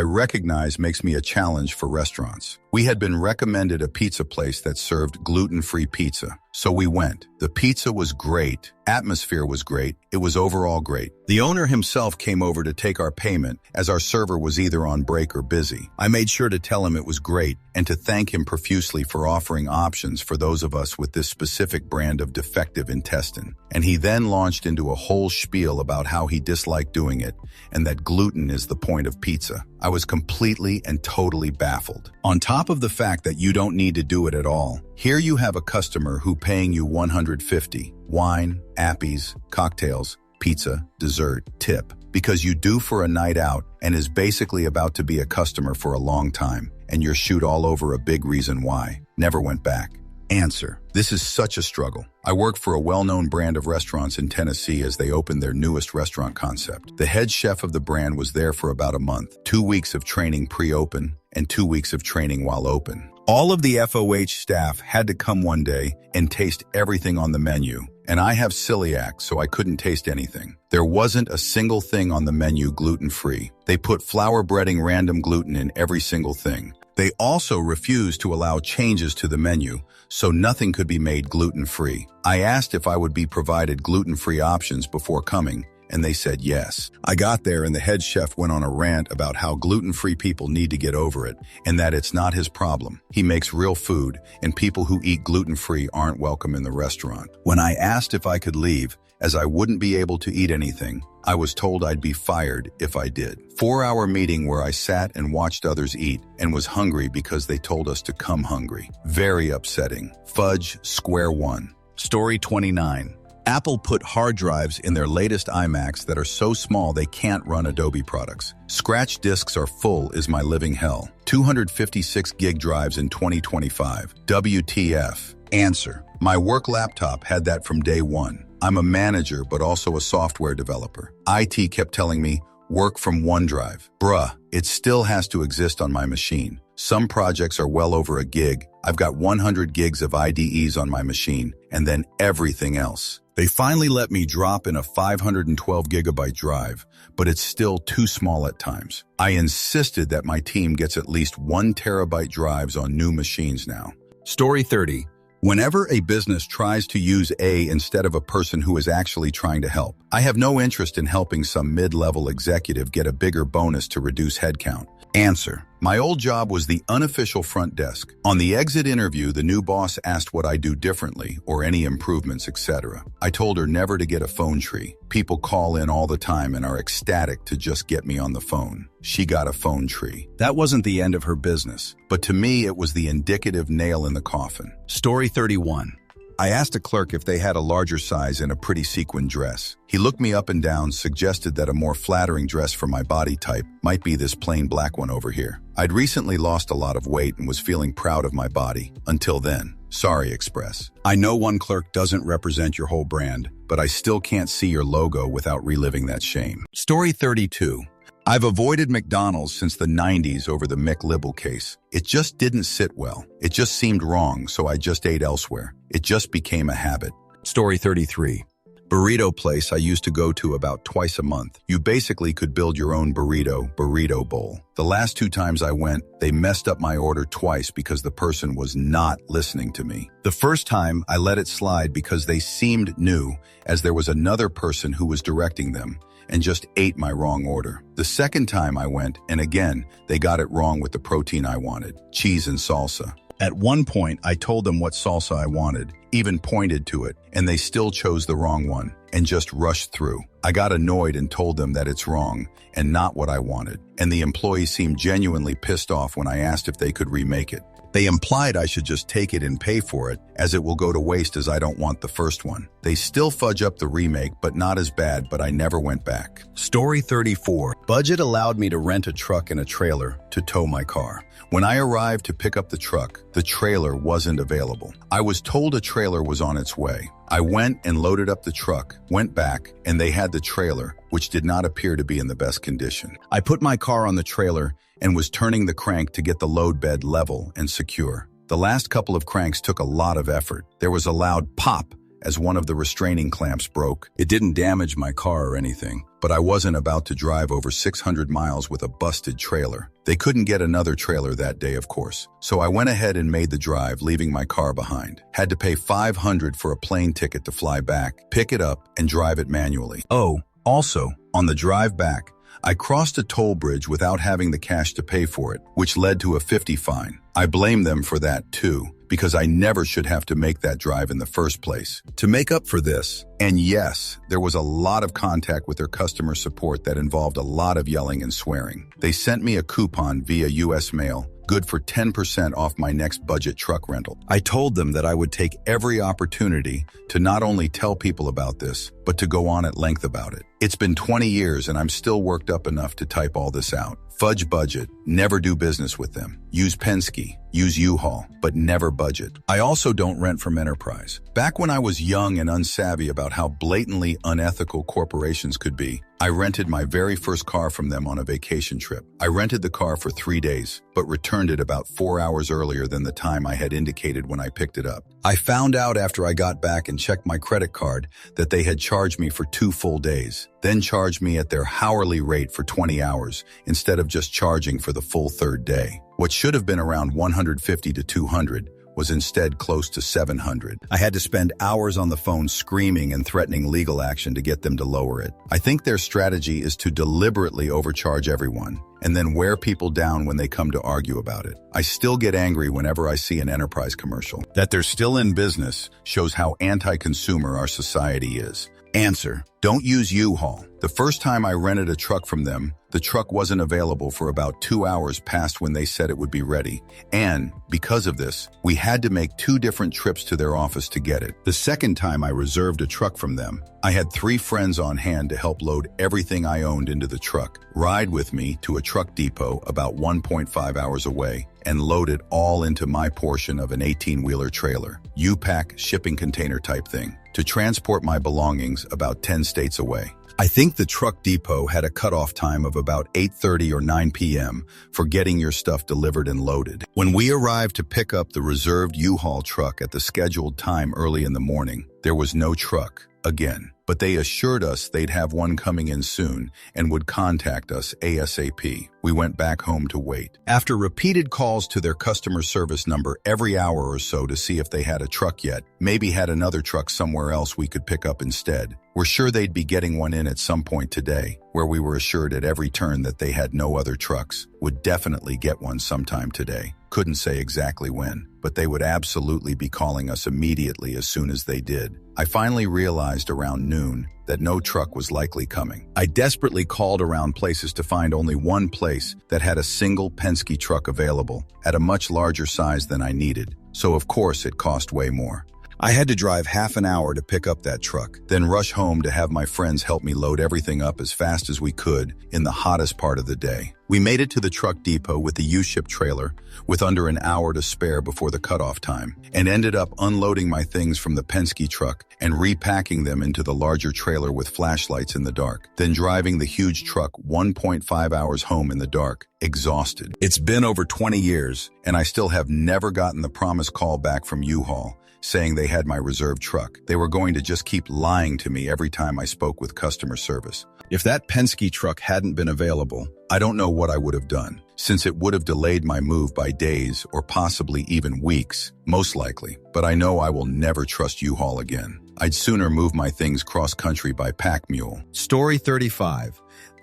recognize makes me a challenge for restaurants. We had been recommended a pizza place that served gluten-free pizza, so we went. The pizza was great, atmosphere was great, it was overall great. The owner himself came over to take our payment as our server was either on break or busy. I made sure to tell him it was great and to thank him profusely for offering options for those of us with this specific brand of defective intestine. And he then launched into a whole spiel about how he disliked doing it and that gluten is the point of pizza. I was completely and totally baffled. On top of the fact that you don't need to do it at all, here you have a customer who paying you $150, wine, appies, cocktails, pizza, dessert, tip, because you do for a night out and is basically about to be a customer for a long time, and you're shoot all over a big reason why. Never went back. Answer: this is such a struggle. I work for a well-known brand of restaurants in Tennessee as they opened their newest restaurant concept. The head chef of the brand was there for about a month, 2 weeks of training pre-open and 2 weeks of training while open. All of the FOH staff had to come one day and taste everything on the menu, and I have celiac, so I couldn't taste anything. There wasn't a single thing on the menu gluten-free. They put flour breading random gluten in every single thing. They also refused to allow changes to the menu, so nothing could be made gluten-free. I asked if I would be provided gluten-free options before coming, and they said yes. I got there and the head chef went on a rant about how gluten-free people need to get over it and that it's not his problem. He makes real food, and people who eat gluten-free aren't welcome in the restaurant. When I asked if I could leave, as I wouldn't be able to eat anything, I was told I'd be fired if I did. 4-hour meeting where I sat and watched others eat and was hungry because they told us to come hungry. Very upsetting. Fudge, square one. Story 29. Apple put hard drives in their latest iMacs that are so small they can't run Adobe products. Scratch disks are full is my living hell. 256 gig drives in 2025. WTF? Answer: my work laptop had that from day one. I'm a manager, but also a software developer. IT kept telling me, work from OneDrive. Bruh, it still has to exist on my machine. Some projects are well over a gig. I've got 100 gigs of IDEs on my machine, and then everything else. They finally let me drop in a 512 gigabyte drive, but it's still too small at times. I insisted that my team gets at least 1 terabyte drives on new machines now. Story 30. Whenever a business tries to use A instead of a person who is actually trying to help, I have no interest in helping some mid-level executive get a bigger bonus to reduce headcount. Answer: my old job was the unofficial front desk. On the exit interview, the new boss asked what I do differently or any improvements, etc. I told her never to get a phone tree. People call in all the time and are ecstatic to just get me on the phone. She got a phone tree. That wasn't the end of her business, but to me it was the indicative nail in the coffin. Story 31. I asked a clerk if they had a larger size in a pretty sequin dress. He looked me up and down, suggested that a more flattering dress for my body type might be this plain black one over here. I'd recently lost a lot of weight and was feeling proud of my body. Until then. Sorry, Express. I know one clerk doesn't represent your whole brand, but I still can't see your logo without reliving that shame. Story 32. I've avoided McDonald's since the 90s over the McLibel case. It just didn't sit well. It just seemed wrong, so I just ate elsewhere. It just became a habit. Story 33. Burrito place I used to go to about twice a month. You basically could build your own burrito bowl. The last 2 times I went, they messed up my order twice because the person was not listening to me. The first time, I let it slide because they seemed new, as there was another person who was directing them, and just ate my wrong order. The second time I went, and again, they got it wrong with the protein I wanted, cheese and salsa. At one point, I told them what salsa I wanted, even pointed to it, and they still chose the wrong one and just rushed through. I got annoyed and told them that it's wrong and not what I wanted, and the employees seemed genuinely pissed off when I asked if they could remake it. They implied I should just take it and pay for it, as it will go to waste as I don't want the first one. They still fudge up the remake, but not as bad, but I never went back. Story 34. Budget allowed me to rent a truck and a trailer to tow my car. When I arrived to pick up the truck, the trailer wasn't available. I was told a trailer was on its way. I went and loaded up the truck, went back, and they had the trailer, which did not appear to be in the best condition. I put my car on the trailer and was turning the crank to get the load bed level and secure. The last couple of cranks took a lot of effort. There was a loud pop as one of the restraining clamps broke. It didn't damage my car or anything, but I wasn't about to drive over 600 miles with a busted trailer. They couldn't get another trailer that day, of course. So I went ahead and made the drive, leaving my car behind. Had to pay $500 for a plane ticket to fly back, pick it up, and drive it manually. Oh, also, on the drive back, I crossed a toll bridge without having the cash to pay for it, which led to a $50 fine. I blame them for that too, because I never should have to make that drive in the first place. To make up for this, and yes, there was a lot of contact with their customer support that involved a lot of yelling and swearing. They sent me a coupon via US mail, good for 10% off my next budget truck rental. I told them that I would take every opportunity to not only tell people about this, but to go on at length about it. It's been 20 years and I'm still worked up enough to type all this out. Fudge budget, never do business with them. Use Penske, use U-Haul, but never budget. I also don't rent from Enterprise. Back when I was young and unsavvy about how blatantly unethical corporations could be, I rented my very first car from them on a vacation trip. I rented the car for 3 days, but returned it about 4 hours earlier than the time I had indicated when I picked it up. I found out after I got back and checked my credit card that they had charged me for 2 full days, then charged me at their hourly rate for 20 hours instead of just charging for the full third day. What should have been around $150 to $200 was instead close to $700. I had to spend hours on the phone screaming and threatening legal action to get them to lower it. I think their strategy is to deliberately overcharge everyone and then wear people down when they come to argue about it. I still get angry whenever I see an Enterprise commercial. That they're still in business shows how anti-consumer our society is. Answer: don't use U-Haul. The first time I rented a truck from them, the truck wasn't available for about 2 hours past when they said it would be ready. And because of this, we had to make 2 different trips to their office to get it. The second time I reserved a truck from them, I had 3 friends on hand to help load everything I owned into the truck, ride with me to a truck depot about 1.5 hours away, and load it all into my portion of an 18-wheeler trailer, U-Pack shipping container type thing, to transport my belongings about 10 states away. I think the truck depot had a cutoff time of about 8:30 or 9 p.m. for getting your stuff delivered and loaded. When we arrived to pick up the reserved U-Haul truck at the scheduled time early in the morning, there was no truck again, but they assured us they'd have one coming in soon and would contact us ASAP. We went back home to wait. After repeated calls to their customer service number every hour or so to see if they had a truck yet, maybe had another truck somewhere else we could pick up instead. We're sure they'd be getting one in at some point today, where we were assured at every turn that they had no other trucks, would definitely get one sometime today. Couldn't say exactly when, but they would absolutely be calling us immediately as soon as they did. I finally realized around noon that no truck was likely coming. I desperately called around places to find only one place that had a single Penske truck available at a much larger size than I needed, so of course it cost way more. I had to drive half an hour to pick up that truck, then rush home to have my friends help me load everything up as fast as we could in the hottest part of the day. We made it to the truck depot with the U-Ship trailer with under an hour to spare before the cutoff time, and ended up unloading my things from the Penske truck and repacking them into the larger trailer with flashlights in the dark, then driving the huge truck 1.5 hours home in the dark, exhausted. It's been over 20 years, and I still have never gotten the promised call back from U-Haul saying they had my reserved truck. They were going to just keep lying to me every time I spoke with customer service. If that Penske truck hadn't been available, I don't know what I would have done, since it would have delayed my move by days or possibly even weeks, most likely. But I know I will never trust U-Haul again. I'd sooner move my things cross-country by pack mule. Story 35.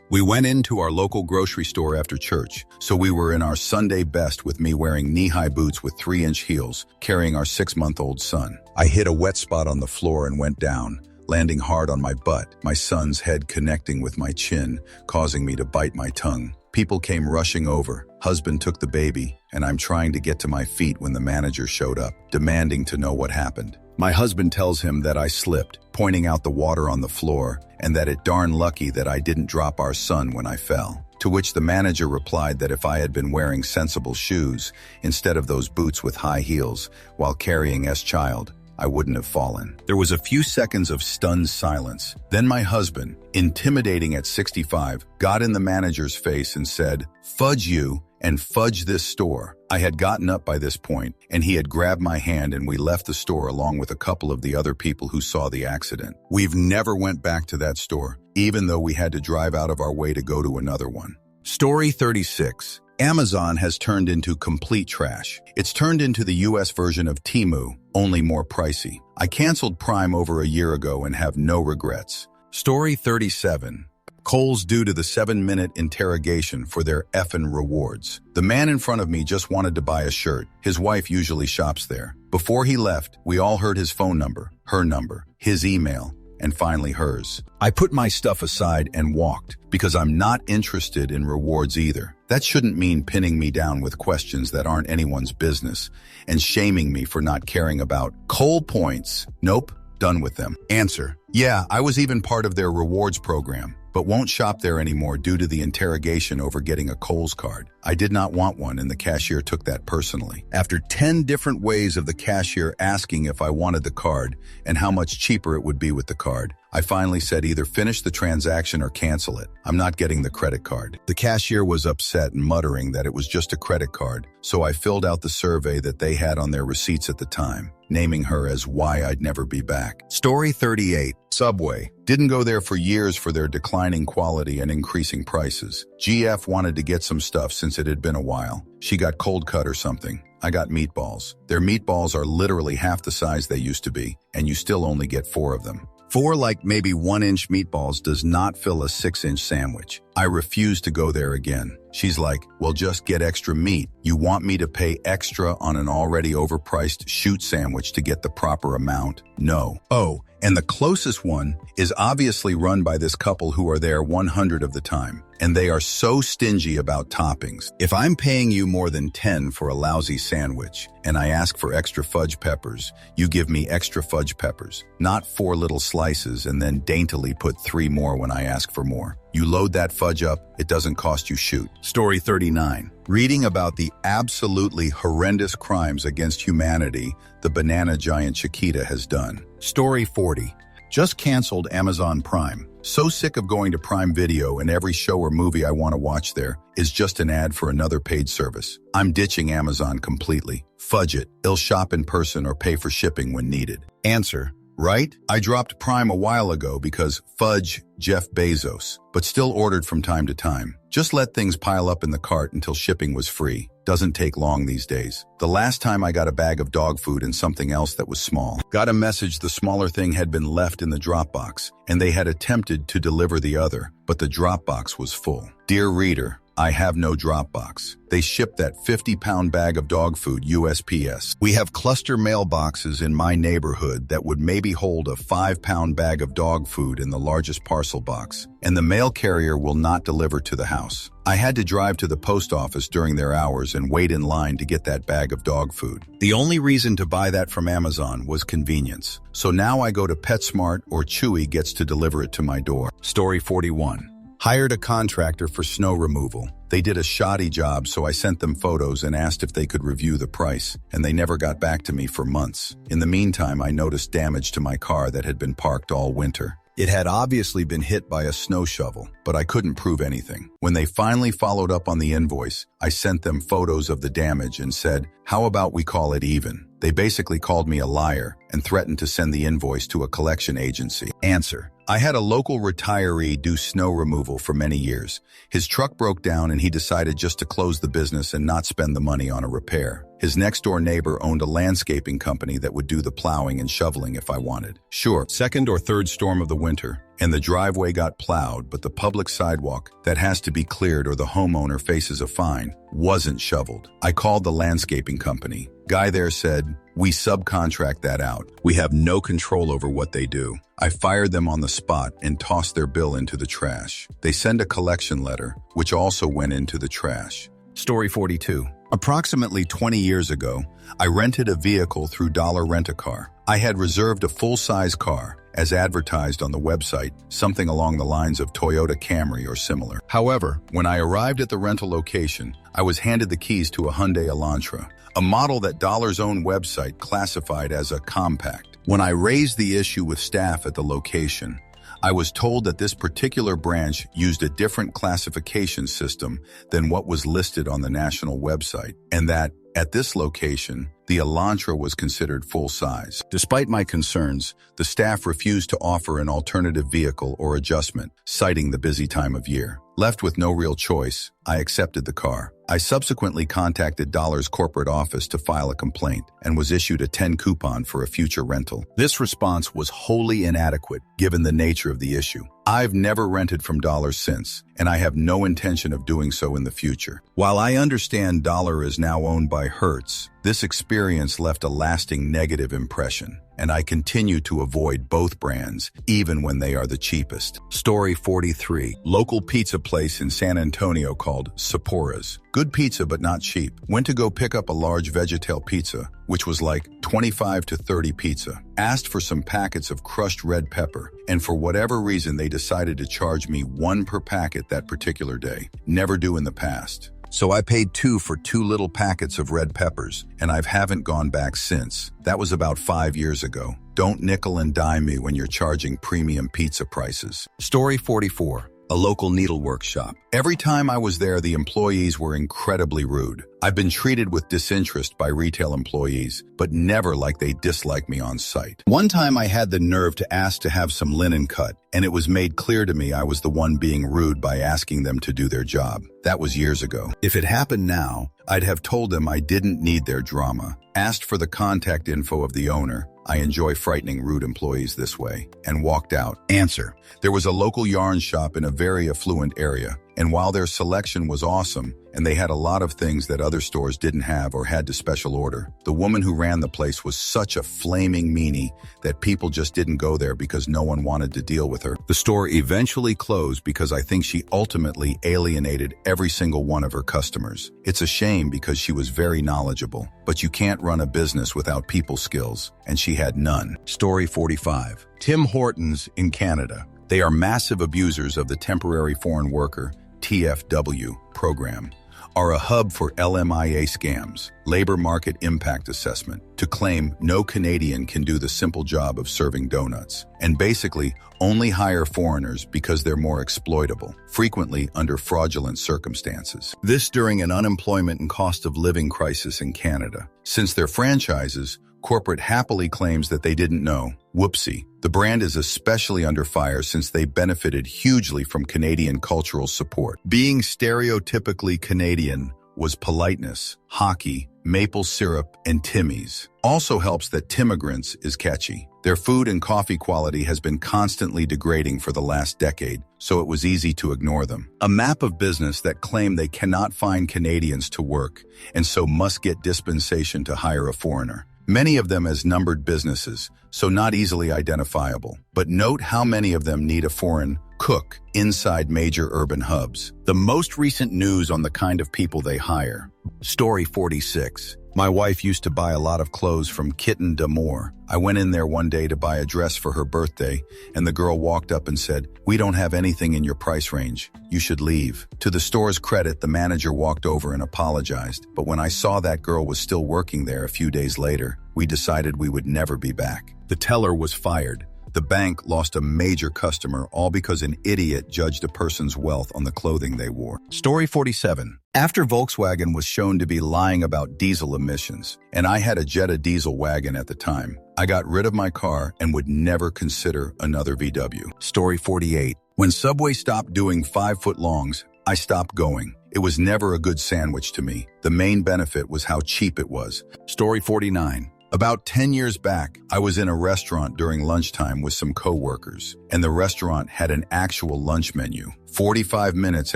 We went into our local grocery store after church, so we were in our Sunday best with me wearing knee-high boots with 3-inch heels, carrying our 6-month-old son. I hit a wet spot on the floor and went down, landing hard on my butt, my son's head connecting with my chin, causing me to bite my tongue. People came rushing over. Husband took the baby, and I'm trying to get to my feet when the manager showed up, demanding to know what happened. My husband tells him that I slipped, pointing out the water on the floor, and that it darn lucky that I didn't drop our son when I fell. To which the manager replied that if I had been wearing sensible shoes instead of those boots with high heels while carrying S-child, I wouldn't have fallen. There was a few seconds of stunned silence. Then my husband, intimidating at 65, got in the manager's face and said, "Fudge you, and fudge this store. I had gotten up by this point, and he had grabbed my hand and we left the store along with a couple of the other people who saw the accident. We've never went back to that store, even though we had to drive out of our way to go to another one. Story 36. Amazon has turned into complete trash. It's turned into the US version of Temu, only more pricey. I canceled Prime over a year ago and have no regrets. Story 37. Kohl's due to the 7-minute interrogation for their effin' rewards. The man in front of me just wanted to buy a shirt. His wife usually shops there. Before he left, we all heard his phone number, her number, his email, and finally hers. I put my stuff aside and walked because I'm not interested in rewards either. That shouldn't mean pinning me down with questions that aren't anyone's business and shaming me for not caring about Kohl points. Nope, done with them. Answer. Yeah, I was even part of their rewards program, but won't shop there anymore due to the interrogation over getting a Kohl's card. I did not want one, and the cashier took that personally. After 10 different ways of the cashier asking if I wanted the card and how much cheaper it would be with the card, I finally said either finish the transaction or cancel it. I'm not getting the credit card. The cashier was upset and muttering that it was just a credit card, so I filled out the survey that they had on their receipts at the time, naming her as why I'd never be back. Story 38. Subway. Didn't go there for years for their declining quality and increasing prices. GF wanted to get some stuff since it had been a while. She got cold cut or something. I got meatballs. Their meatballs are literally half the size they used to be, and you still only get 4 of them. 4 like maybe 1-inch meatballs does not fill a 6-inch sandwich. I refuse to go there again. She's like, well, just get extra meat. You want me to pay extra on an already overpriced shoot sandwich to get the proper amount? No. Oh, and the closest one is obviously run by this couple who are there 100 of the time, and they are so stingy about toppings. If I'm paying you more than 10 for a lousy sandwich, and I ask for extra fudge peppers, you give me extra fudge peppers, not 4 little slices and then daintily put 3 more when I ask for more. You load that fudge up, it doesn't cost you shoot. Story 39. Reading about the absolutely horrendous crimes against humanity the banana giant Chiquita has done. Story 40. Just canceled Amazon Prime. So sick of going to Prime Video and every show or movie I want to watch there is just an ad for another paid service. I'm ditching Amazon completely. Fudge it. I'll shop in person or pay for shipping when needed. Answer. Right? I dropped Prime a while ago because fudge Jeff Bezos, but still ordered from time to time. Just let things pile up in the cart until shipping was free. Doesn't take long these days. The last time I got a bag of dog food and something else that was small. Got a message the smaller thing had been left in the drop box, and they had attempted to deliver the other, but the drop box was full. Dear reader, I have no Dropbox. They shipped that 50-pound bag of dog food USPS. We have cluster mailboxes in my neighborhood that would maybe hold a 5-pound bag of dog food in the largest parcel box, and the mail carrier will not deliver to the house. I had to drive to the post office during their hours and wait in line to get that bag of dog food. The only reason to buy that from Amazon was convenience. So now I go to PetSmart or Chewy gets to deliver it to my door. Story 41. Hired a contractor for snow removal. They did a shoddy job, so I sent them photos and asked if they could review the price, and they never got back to me for months. In the meantime, I noticed damage to my car that had been parked all winter. It had obviously been hit by a snow shovel, but I couldn't prove anything. When they finally followed up on the invoice, I sent them photos of the damage and said, how about we call it even? They basically called me a liar and threatened to send the invoice to a collection agency. Answer. I had a local retiree do snow removal for many years. His truck broke down and he decided just to close the business and not spend the money on a repair. His next-door neighbor owned a landscaping company that would do the plowing and shoveling if I wanted. Sure, second or third storm of the winter, and the driveway got plowed, but the public sidewalk that has to be cleared or the homeowner faces a fine wasn't shoveled. I called the landscaping company. Guy there said, we subcontract that out. We have no control over what they do. I fired them on the spot and tossed their bill into the trash. They sent a collection letter, which also went into the trash. Story 42. Approximately 20 years ago, I rented a vehicle through Dollar Rent-A-Car. I had reserved a full-size car, as advertised on the website, something along the lines of Toyota Camry or similar. However, when I arrived at the rental location, I was handed the keys to a Hyundai Elantra, a model that Dollar's own website classified as a compact. When I raised the issue with staff at the location, I was told that this particular branch used a different classification system than what was listed on the national website, and that, at this location, the Elantra was considered full size. Despite my concerns, the staff refused to offer an alternative vehicle or adjustment, citing the busy time of year. Left with no real choice, I accepted the car. I subsequently contacted Dollar's corporate office to file a complaint and was issued a 10 coupon for a future rental. This response was wholly inadequate given the nature of the issue. I've never rented from Dollar since, and I have no intention of doing so in the future. While I understand Dollar is now owned by Hertz, this experience left a lasting negative impression, and I continue to avoid both brands, even when they are the cheapest. Story 43. Local pizza place in San Antonio called Seppora's. Good pizza, but not cheap. Went to go pick up a large Vegetal pizza, which was like 25 to 30 pizza. Asked for some packets of crushed red pepper, and for whatever reason they decided to charge me one per packet that particular day. Never do in the past. So I paid $2 for 2 little packets of red peppers, and I haven't gone back since. That was about 5 years ago. Don't nickel and dime me when you're charging premium pizza prices. Story 44. A local needlework shop. Every time I was there, the employees were incredibly rude. I've been treated with disinterest by retail employees, but never like they dislike me on site. One time I had the nerve to ask to have some linen cut, and it was made clear to me I was the one being rude by asking them to do their job. That was years ago. If it happened now, I'd have told them I didn't need their drama. Asked for the contact info of the owner. I enjoy frightening rude employees this way, and walked out. Answer. There was a local yarn shop in a very affluent area, and while their selection was awesome, and they had a lot of things that other stores didn't have or had to special order, the woman who ran the place was such a flaming meanie that people just didn't go there because no one wanted to deal with her. The store eventually closed because I think she ultimately alienated every single one of her customers. It's a shame because she was very knowledgeable, but you can't run a business without people skills, and she had none. Story 45. Tim Hortons in Canada. They are massive abusers of the Temporary Foreign Worker, TFW, program, are a hub for LMIA scams, labor market impact assessment, to claim no Canadian can do the simple job of serving donuts, and basically only hire foreigners because they're more exploitable, frequently under fraudulent circumstances. This during an unemployment and cost of living crisis in Canada. Since their franchises, corporate happily claims that they didn't know. Whoopsie. The brand is especially under fire since they benefited hugely from Canadian cultural support. Being stereotypically Canadian was politeness, hockey, maple syrup, and Timmy's. Also helps that Timmigrants is catchy. Their food and coffee quality has been constantly degrading for the last decade, so it was easy to ignore them. A map of business that claim they cannot find Canadians to work, and so must get dispensation to hire a foreigner. Many of them as numbered businesses, so not easily identifiable. But note how many of them need a foreign cook inside major urban hubs. The most recent news on the kind of people they hire. Story 46. My wife used to buy a lot of clothes from Kitten d'Amour. I went in there one day to buy a dress for her birthday, and the girl walked up and said, "We don't have anything in your price range. You should leave." To the store's credit, the manager walked over and apologized, but when I saw that girl was still working there a few days later, we decided we would never be back. The teller was fired. The bank lost a major customer, all because an idiot judged a person's wealth on the clothing they wore. Story 47. After Volkswagen was shown to be lying about diesel emissions, and I had a Jetta diesel wagon at the time, I got rid of my car and would never consider another VW. Story 48. When Subway stopped doing 5-foot longs, I stopped going. It was never a good sandwich to me. The main benefit was how cheap it was. Story 49. About 10 years back, I was in a restaurant during lunchtime with some coworkers, and the restaurant had an actual lunch menu. 45 minutes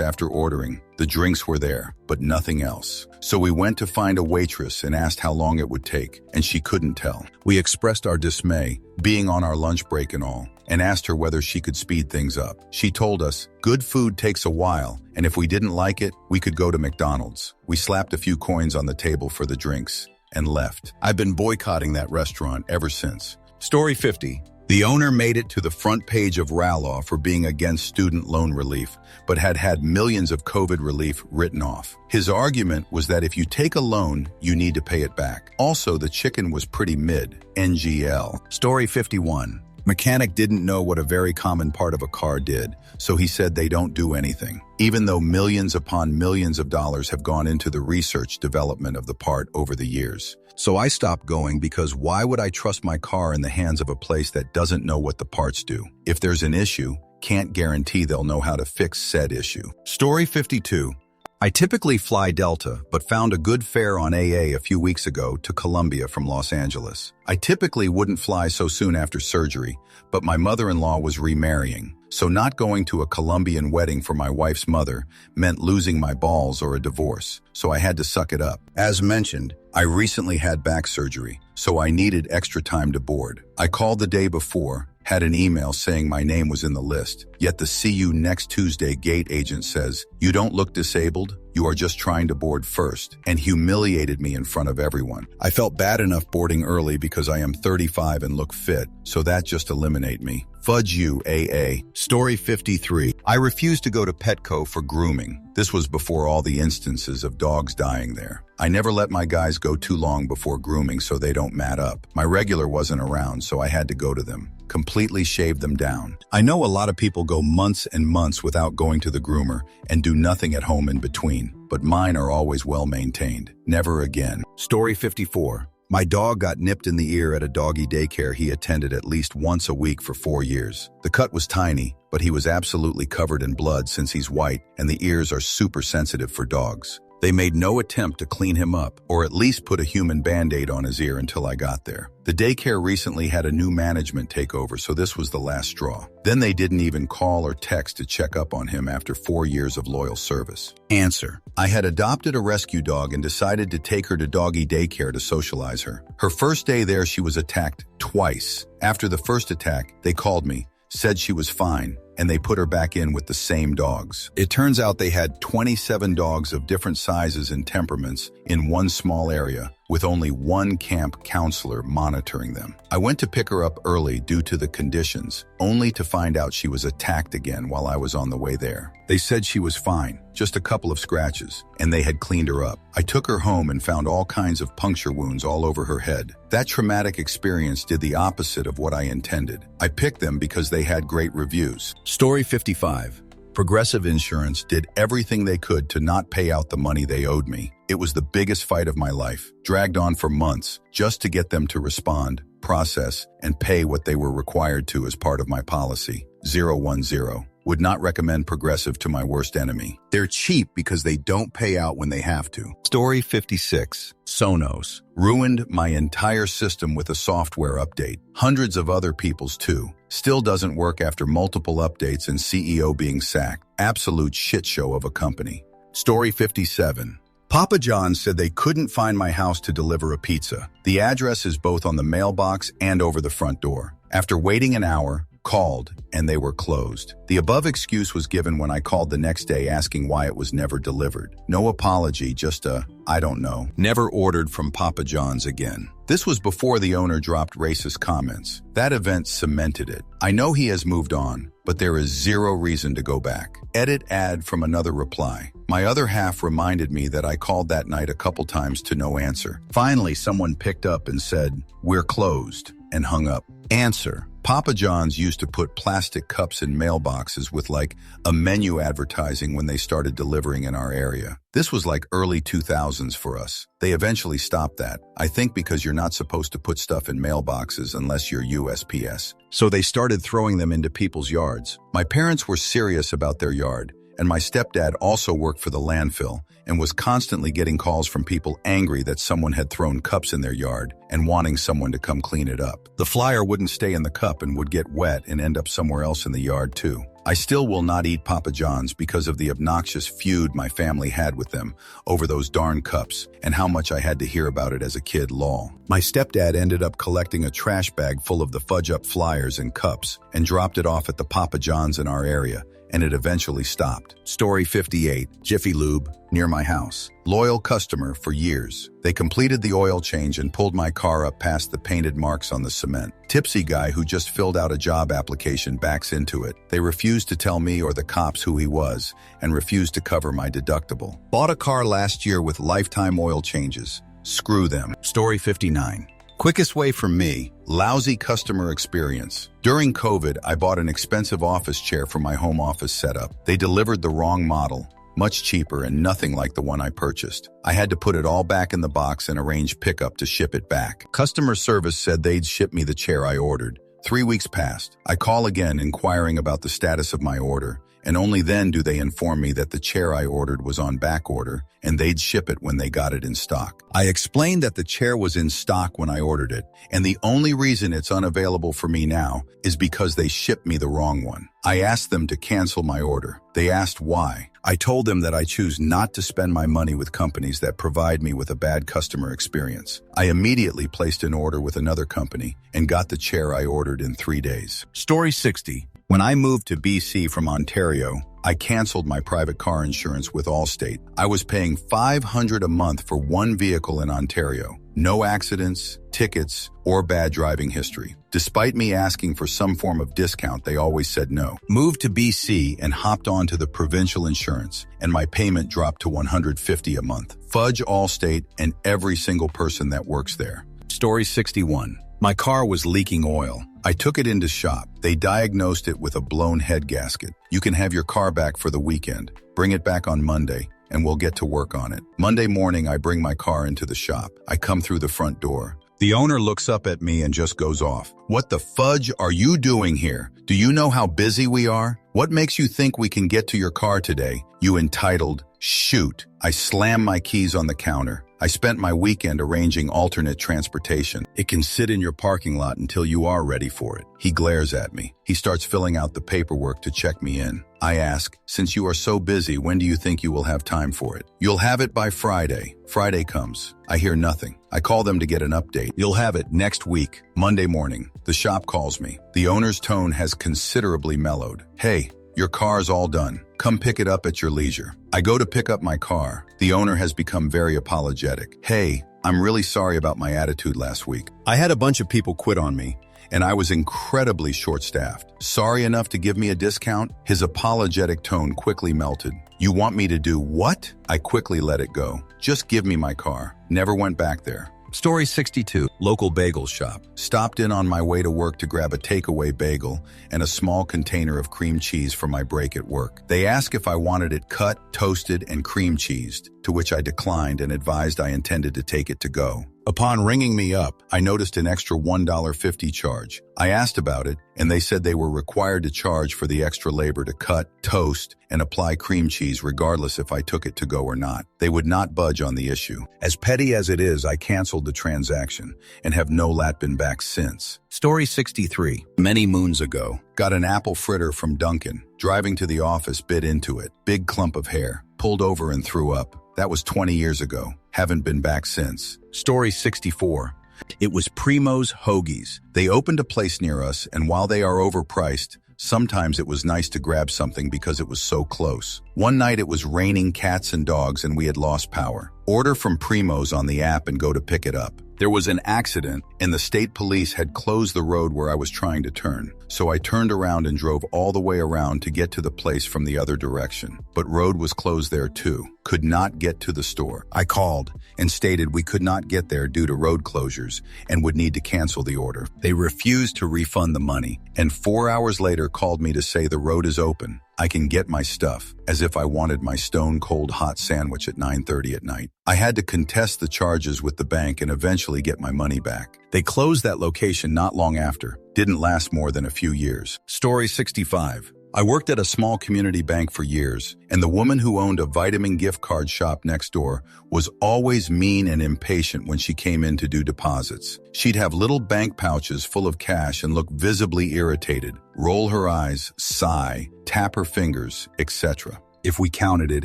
after ordering, the drinks were there, but nothing else. So we went to find a waitress and asked how long it would take, and she couldn't tell. We expressed our dismay, being on our lunch break and all, and asked her whether she could speed things up. She told us, good food takes a while, and if we didn't like it, we could go to McDonald's. We slapped a few coins on the table for the drinks and left. I've been boycotting that restaurant ever since. Story 50. The owner made it to the front page of Ralaw for being against student loan relief, but had millions of COVID relief written off. His argument was that if you take a loan, you need to pay it back. Also, the chicken was pretty mid, NGL. Story 51. Mechanic didn't know what a very common part of a car did, so he said they don't do anything, even though millions upon millions of dollars have gone into the research development of the part over the years. So I stopped going because why would I trust my car in the hands of a place that doesn't know what the parts do? If there's an issue, can't guarantee they'll know how to fix said issue. Story 52. I typically fly Delta, but found a good fare on AA a few weeks ago to Colombia from Los Angeles. I typically wouldn't fly so soon after surgery, but my mother-in-law was remarrying, so not going to a Colombian wedding for my wife's mother meant losing my balls or a divorce, so I had to suck it up. As mentioned, I recently had back surgery, so I needed extra time to board. I called the day before, had an email saying my name was in the list, yet the "see you next Tuesday" gate agent says, "You don't look disabled, you are just trying to board first," and humiliated me in front of everyone. I felt bad enough boarding early because I am 35 and look fit, so that just eliminate me. Fudge you, AA. Story 53. I refused to go to Petco for grooming. This was before all the instances of dogs dying there. I never let my guys go too long before grooming so they don't mat up. My regular wasn't around, so I had to go to them. Completely shaved them down. I know a lot of people go months and months without going to the groomer and do nothing at home in between, but mine are always well maintained. Never again. Story 54. My dog got nipped in the ear at a doggy daycare he attended at least once a week for 4 years. The cut was tiny, but he was absolutely covered in blood since he's white, and the ears are super sensitive for dogs. They made no attempt to clean him up, or at least put a human Band-Aid on his ear until I got there. The daycare recently had a new management takeover, so this was the last straw. Then they didn't even call or text to check up on him after 4 years of loyal service. Answer. I had adopted a rescue dog and decided to take her to doggy daycare to socialize her. Her first day there, she was attacked twice. After the first attack, they called me, said she was fine, and they put her back in with the same dogs. It turns out they had 27 dogs of different sizes and temperaments in one small area, with only one camp counselor monitoring them. I went to pick her up early due to the conditions, only to find out she was attacked again while I was on the way there. They said she was fine, just a couple of scratches, and they had cleaned her up. I took her home and found all kinds of puncture wounds all over her head. That traumatic experience did the opposite of what I intended. I picked them because they had great reviews. Story 55. Progressive Insurance did everything they could to not pay out the money they owed me. It was the biggest fight of my life, dragged on for months, just to get them to respond, process, and pay what they were required to as part of my policy. 010. Would not recommend Progressive to my worst enemy. They're cheap because they don't pay out when they have to. Story 56. Sonos. Ruined my entire system with a software update. Hundreds of other people's too. Still doesn't work after multiple updates and CEO being sacked. Absolute shit show of a company. Story 57. Papa John's said they couldn't find my house to deliver a pizza. The address is both on the mailbox and over the front door. After waiting an hour, called, and they were closed. The above excuse was given when I called the next day asking why it was never delivered. No apology, just a, I don't know. Never ordered from Papa John's again. This was before the owner dropped racist comments. That event cemented it. I know he has moved on, but there is zero reason to go back. Edit ad from another reply. My other half reminded me that I called that night a couple times to no answer. Finally, someone picked up and said, "We're closed," and hung up. Answer. Papa John's used to put plastic cups in mailboxes with like a menu advertising when they started delivering in our area. This was like early 2000s for us. They eventually stopped that, I think because you're not supposed to put stuff in mailboxes unless you're USPS. So they started throwing them into people's yards. My parents were serious about their yard, and my stepdad also worked for the landfill and was constantly getting calls from people angry that someone had thrown cups in their yard and wanting someone to come clean it up. The flyer wouldn't stay in the cup and would get wet and end up somewhere else in the yard too. I still will not eat Papa John's because of the obnoxious feud my family had with them over those darn cups and how much I had to hear about it as a kid, lol. My stepdad ended up collecting a trash bag full of the fudge-up flyers and cups and dropped it off at the Papa John's in our area, and it eventually stopped. Story 58. Jiffy Lube, near my house. Loyal customer for years. They completed the oil change and pulled my car up past the painted marks on the cement. Tipsy guy who just filled out a job application backs into it. They refused to tell me or the cops who he was and refused to cover my deductible. Bought a car last year with lifetime oil changes. Screw them. Story 59. Quickest way for me, lousy customer experience. During COVID, I bought an expensive office chair for my home office setup. They delivered the wrong model, much cheaper and nothing like the one I purchased. I had to put it all back in the box and arrange pickup to ship it back. Customer service said they'd ship me the chair I ordered. 3 weeks passed. I call again inquiring about the status of my order, and only then do they inform me that the chair I ordered was on back order and they'd ship it when they got it in stock. I explained that the chair was in stock when I ordered it, and the only reason it's unavailable for me now is because they shipped me the wrong one. I asked them to cancel my order. They asked why. I told them that I choose not to spend my money with companies that provide me with a bad customer experience. I immediately placed an order with another company and got the chair I ordered in 3 days. Story 60. When I moved to BC from Ontario, I canceled my private car insurance with Allstate. I was paying $500 a month for one vehicle in Ontario. No accidents, tickets, or bad driving history. Despite me asking for some form of discount, they always said no. Moved to BC and hopped onto the provincial insurance, and my payment dropped to $150 a month. Fudge Allstate and every single person that works there. Story 61. My car was leaking oil. I took it into shop. They diagnosed it with a blown head gasket. You can have your car back for the weekend. Bring it back on Monday, and we'll get to work on it. Monday morning, I bring my car into the shop. I come through the front door. The owner looks up at me and just goes off. What the fudge are you doing here? Do you know how busy we are? What makes you think we can get to your car today? You entitled shoot. I slam my keys on the counter. I spent my weekend arranging alternate transportation. It can sit in your parking lot until you are ready for it. He glares at me. He starts filling out the paperwork to check me in. I ask, since you are so busy, when do you think you will have time for it? You'll have it by Friday. Friday comes. I hear nothing. I call them to get an update. You'll have it next week. Monday morning, the shop calls me. The owner's tone has considerably mellowed. Hey, your car's all done. Come pick it up at your leisure. I go to pick up my car. The owner has become very apologetic. Hey, I'm really sorry about my attitude last week. I had a bunch of people quit on me, and I was incredibly short-staffed. Sorry enough to give me a discount? His apologetic tone quickly melted. You want me to do what? I quickly let it go. Just give me my car. Never went back there. Story 62. Local bagel shop. Stopped in on my way to work to grab a takeaway bagel and a small container of cream cheese for my break at work. They asked if I wanted it cut, toasted, and cream cheesed, to which I declined and advised I intended to take it to go. Upon ringing me up, I noticed an extra $1.50 charge. I asked about it, and they said they were required to charge for the extra labor to cut, toast, and apply cream cheese regardless if I took it to go or not. They would not budge on the issue. As petty as it is, I canceled the transaction and have no been back since. Story 63. Many moons ago, got an apple fritter from Dunkin'. Driving to the office, bit into it. Big clump of hair. Pulled over and threw up. That was 20 years ago. Haven't been back since. Story 64. It was Primo's Hoagies. They opened a place near us, and while they are overpriced, sometimes it was nice to grab something because it was so close. One night it was raining cats and dogs and we had lost power. Order from Primo's on the app and go to pick it up. There was an accident, and the state police had closed the road where I was trying to turn. So I turned around and drove all the way around to get to the place from the other direction. But road was closed there too. Could not get to the store. I called and stated we could not get there due to road closures and would need to cancel the order. They refused to refund the money, and 4 hours later called me to say the road is open. I can get my stuff, as if I wanted my stone-cold hot sandwich at 9:30 at night. I had to contest the charges with the bank and eventually get my money back. They closed that location not long after. Didn't last more than a few years. Story 65. I worked at a small community bank for years, and the woman who owned a vitamin gift card shop next door was always mean and impatient when she came in to do deposits. She'd have little bank pouches full of cash and look visibly irritated, roll her eyes, sigh, tap her fingers, etc. if we counted it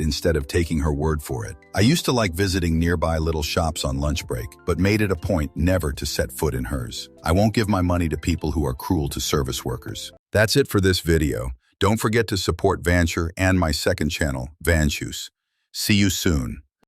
instead of taking her word for it. I used to like visiting nearby little shops on lunch break, but made it a point never to set foot in hers. I won't give my money to people who are cruel to service workers. That's it for this video. Don't forget to support Vancher and my second channel, Vanchus. See you soon.